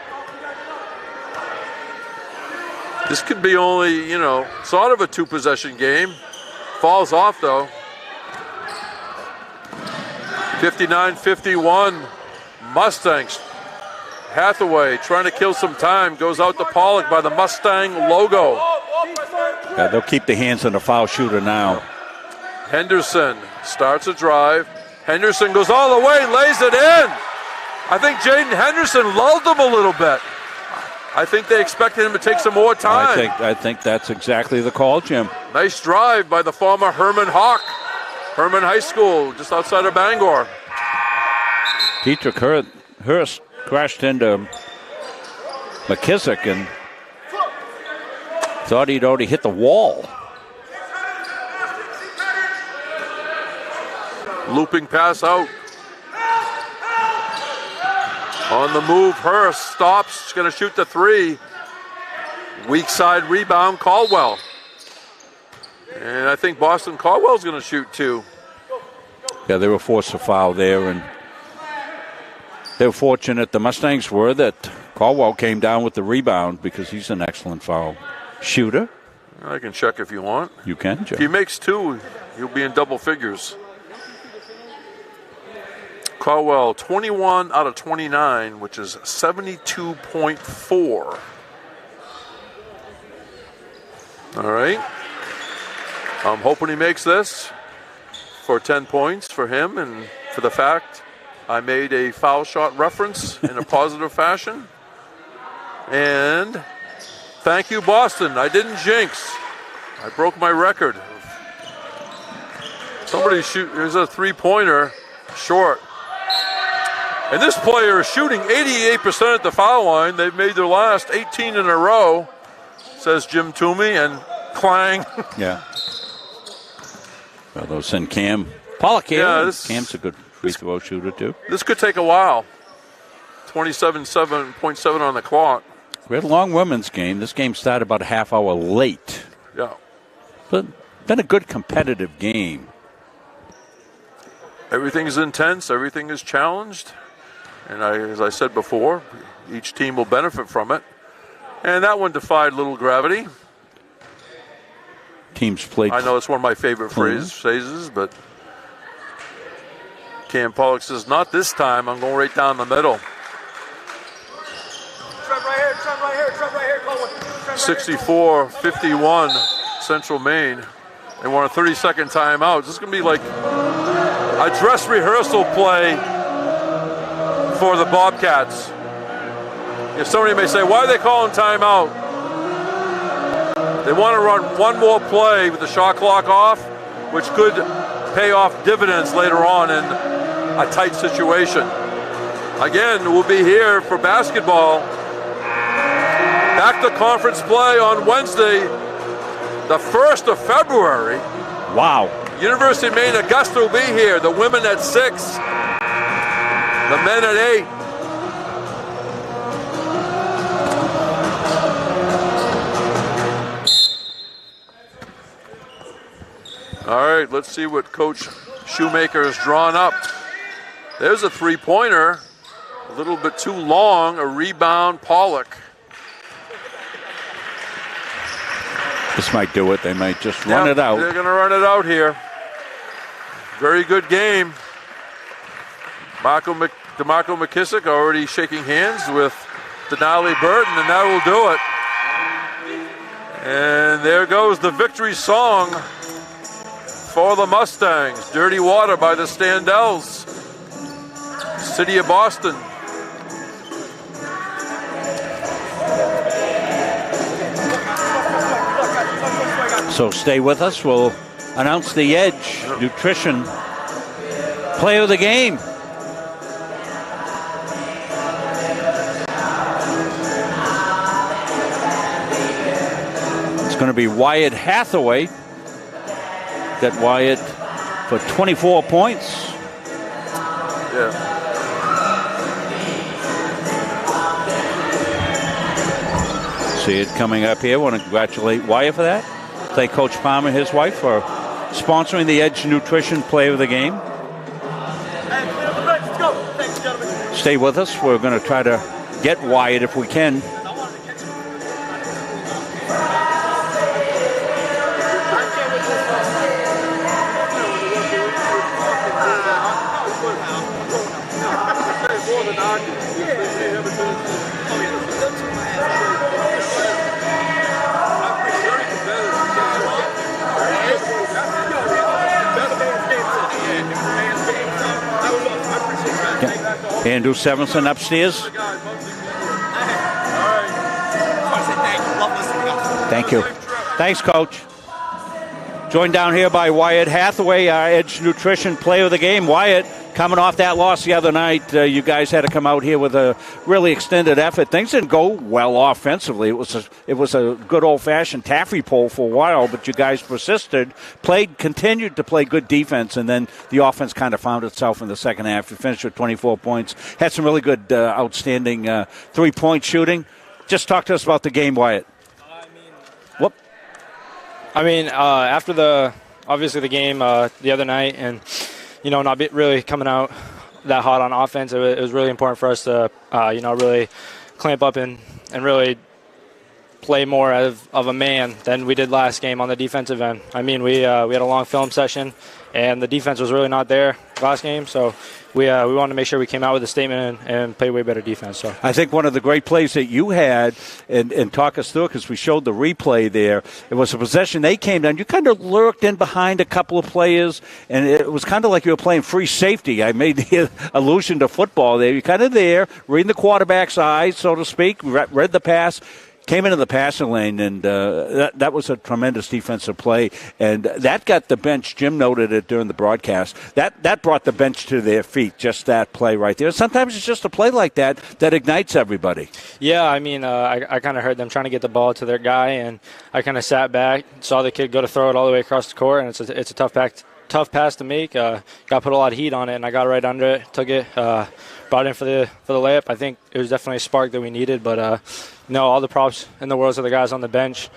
This could be only, sort of a 2-possession game. Falls off, though. 59-51. Mustangs. Hathaway trying to kill some time. Goes out to Pollock by the Mustang logo. Yeah, they'll keep the hands on the foul shooter now. Henderson starts a drive. Henderson goes all the way, lays it in. I think Jaden Henderson lulled him a little bit. I think they expected him to take some more time. I think that's exactly the call, Jim. Nice drive by the former Herman Hawk. Herman High School, just outside of Bangor. Dietrich Hurst crashed into McKissick and thought he'd already hit the wall. Looping pass out. On the move, Hurst stops. He's going to shoot the 3. Weak side rebound, Caldwell. And I think Boston Caldwell's going to shoot 2. Yeah, they were forced to foul there, and they were fortunate, the Mustangs were, that Caldwell came down with the rebound because he's an excellent foul shooter. I can check if you want. You can check. If he makes 2, he'll be in double figures. Caldwell, 21 out of 29, which is 72.4. All right. I'm hoping he makes this for 10 points for him and for the fact I made a foul shot reference in a positive fashion. And thank you, Boston. I didn't jinx. I broke my record. Somebody shoot. There's a 3-pointer short. And this player is shooting 88% at the foul line. They've made their last 18 in a row, says Jim Toomey, and clang. Yeah. Well, they'll send Cam Pollock here. Yeah, Cam's a good free throw shooter, too. This could take a while. 27.7 on the clock. We had a long women's game. This game started about a half hour late. Yeah. But been a good competitive game. Everything is intense. Everything is challenged. And as I said before, each team will benefit from it. And that one defied little gravity. Teams played. I know it's one of my favorite phrases, but Cam Pollock says, not this time. I'm going right down the middle. 64-51, Central Maine. They want a 30-second timeout. This is going to be like a dress rehearsal play for the Bobcats. If somebody may say, why are they calling timeout? They want to run one more play with the shot clock off, which could pay off dividends later on in a tight situation. Again, we'll be here for basketball. Back to conference play on Wednesday, the 1st of February. Wow. University of Maine Augusta will be here. The women at 6, the men at 8. All right, let's see what Coach Shoemaker has drawn up. There's a three-pointer, a little bit too long, a rebound, Pollock. This might do it. They might just run it out. They're going to run it out here. Very good game. DeMarco McKissick already shaking hands with Denali Burton, and that will do it. And there goes the victory song for the Mustangs. Dirty Water by the Standells. City of Boston. So stay with us. We'll announce the Edge Nutrition Player of the Game. It's going to be Wyatt Hathaway. Got Wyatt for 24 points. Yeah. See it coming up here. Want to congratulate Wyatt for that. Thank Coach Palmer and his wife for sponsoring the Edge Nutrition Player of the Game. Stay with us. We're going to try to get Wyatt if we can. Andrew Severson upstairs. Thank you. Thanks, Coach. Joined down here by Wyatt Hathaway, our Edge Nutrition Player of the Game. Wyatt, coming off that loss the other night, you guys had to come out here with a really extended effort. Things didn't go well offensively. It was a good old-fashioned taffy pole for a while, but you guys persisted, continued to play good defense, and then the offense kind of found itself in the second half. You finished with 24 points. Had some really good, outstanding three-point shooting. Just talk to us about the game, Wyatt. After the game the other night, and not really coming out that hot on offense, it was really important for us to really clamp up and really play more of a man than we did last game on the defensive end. We had a long film session, and the defense was really not there last game, so we wanted to make sure we came out with a statement and played way better defense. So I think one of the great plays that you had, and talk us through it, because we showed the replay there, it was a possession. They came down. You kind of lurked in behind a couple of players, and it was kind of like you were playing free safety. I made the allusion to football there. You're kind of there, reading the quarterback's eyes, so to speak, read the pass, came into the passing lane, and that was a tremendous defensive play. And that got the bench, Jim noted it during the broadcast, that brought the bench to their feet, just that play right there. Sometimes it's just a play like that ignites everybody. Yeah, I kind of heard them trying to get the ball to their guy, and I kind of sat back, saw the kid go to throw it all the way across the court, and it's a tough pass to make. Got to put a lot of heat on it, and I got right under it, took it, brought it in for the layup. I think it was definitely a spark that we needed, but all the props in the world to the guys on the bench.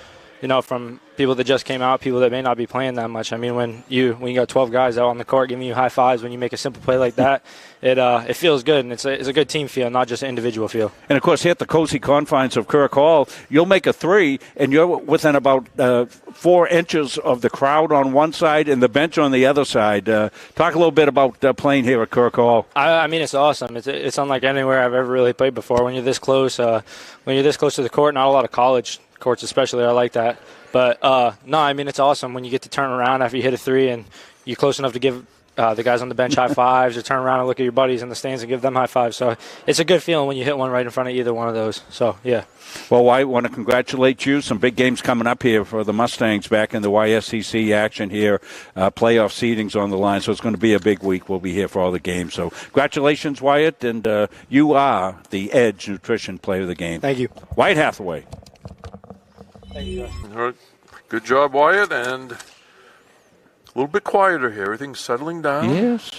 from people that just came out, people that may not be playing that much. I mean, when you got 12 guys out on the court giving you high fives when you make a simple play like that, it feels good, and it's a good team feel, not just an individual feel. And, of course, here at the cozy confines of Kirk Hall, you'll make a three, and you're within about 4 inches of the crowd on one side and the bench on the other side. Talk a little bit about playing here at Kirk Hall. I mean, it's awesome. It's unlike anywhere I've ever really played before. When you're this close, to the court, not a lot of college courts especially are like that. But, no, I mean, it's awesome when you get to turn around after you hit a three and you're close enough to give the guys on the bench high fives, or turn around and look at your buddies in the stands and give them high fives. So it's a good feeling when you hit one right in front of either one of those. So, yeah. Well, I want to congratulate you. Some big games coming up here for the Mustangs back in the YSCC action here. Playoff seedings on the line, so it's going to be a big week. We'll be here for all the games. So congratulations, Wyatt, and you are the Edge Nutrition Player of the Game. Thank you. Wyatt Hathaway. Thank you. All right. Good job, Wyatt, and a little bit quieter here. Everything's settling down. Yes.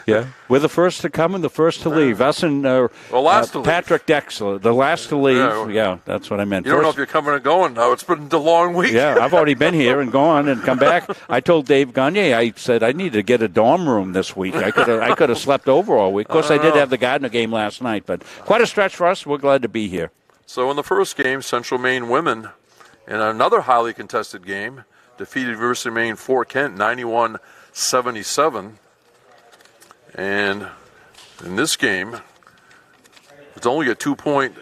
Yeah, we're the first to come and the first to leave. Us and Patrick Dexler, the last to leave. Yeah, that's what I meant. You don't know if you're coming or going now. It's been a long week. Yeah, I've already been here and gone and come back. I told Dave Gagne, I said I need to get a dorm room this week. I could have slept over all week. Of course, I did have the Gardner game last night, but quite a stretch for us. We're glad to be here. So in the first game, Central Maine women, in another highly contested game, defeated University of Maine Fort Kent 91-77. And in this game, it's only a 2-point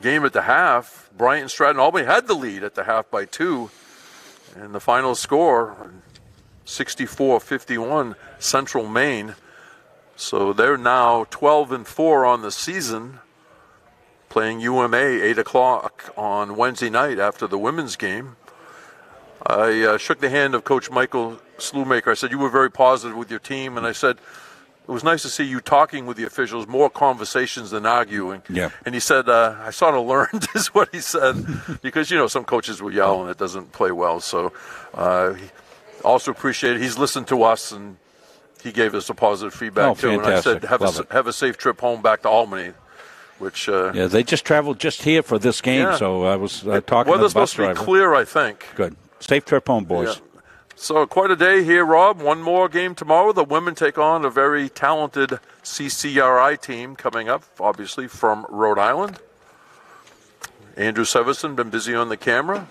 game at the half. Bryant and Stratton Albany had the lead at the half by 2. And the final score, 64-51, Central Maine. So they're now 12-4 on the season, playing UMA 8 o'clock on Wednesday night after the women's game. I shook the hand of Coach Michael Slumaker. I said, you were very positive with your team. And I said, it was nice to see you talking with the officials, more conversations than arguing. Yeah. And he said, I sort of learned, is what he said, because, some coaches will yell and it doesn't play well. So he also appreciated, he's listened to us and he gave us a positive feedback too. Fantastic. And I said, have a safe trip home back to Albany. Which yeah, they just traveled just here for this game, so I was talking to the bus driver. Weather's supposed to be clear, I think. Good. Safe trip home, boys. Yeah. So quite a day here, Rob. One more game tomorrow. The women take on a very talented CCRI team coming up, obviously, from Rhode Island. Andrew Severson, been busy on the camera.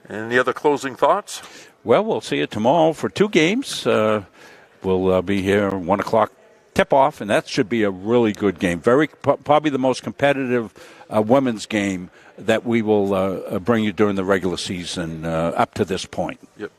Any other closing thoughts? Well, we'll see you tomorrow for 2 games. We'll be here 1 o'clock tip-off, and that should be a really good game. Probably the most competitive women's game that we will bring you during the regular season up to this point. Yep.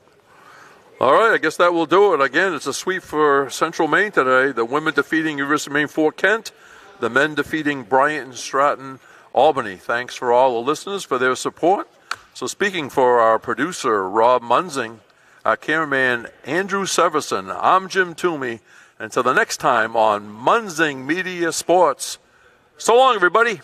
All right, I guess that will do it. Again, it's a sweep for Central Maine today. The women defeating University of Maine Fort Kent. The men defeating Bryant and Stratton Albany. Thanks for all the listeners for their support. So speaking for our producer, Rob Munzing, our cameraman, Andrew Severson, I'm Jim Toomey. Until the next time on Munzing Media Sports. So long, everybody.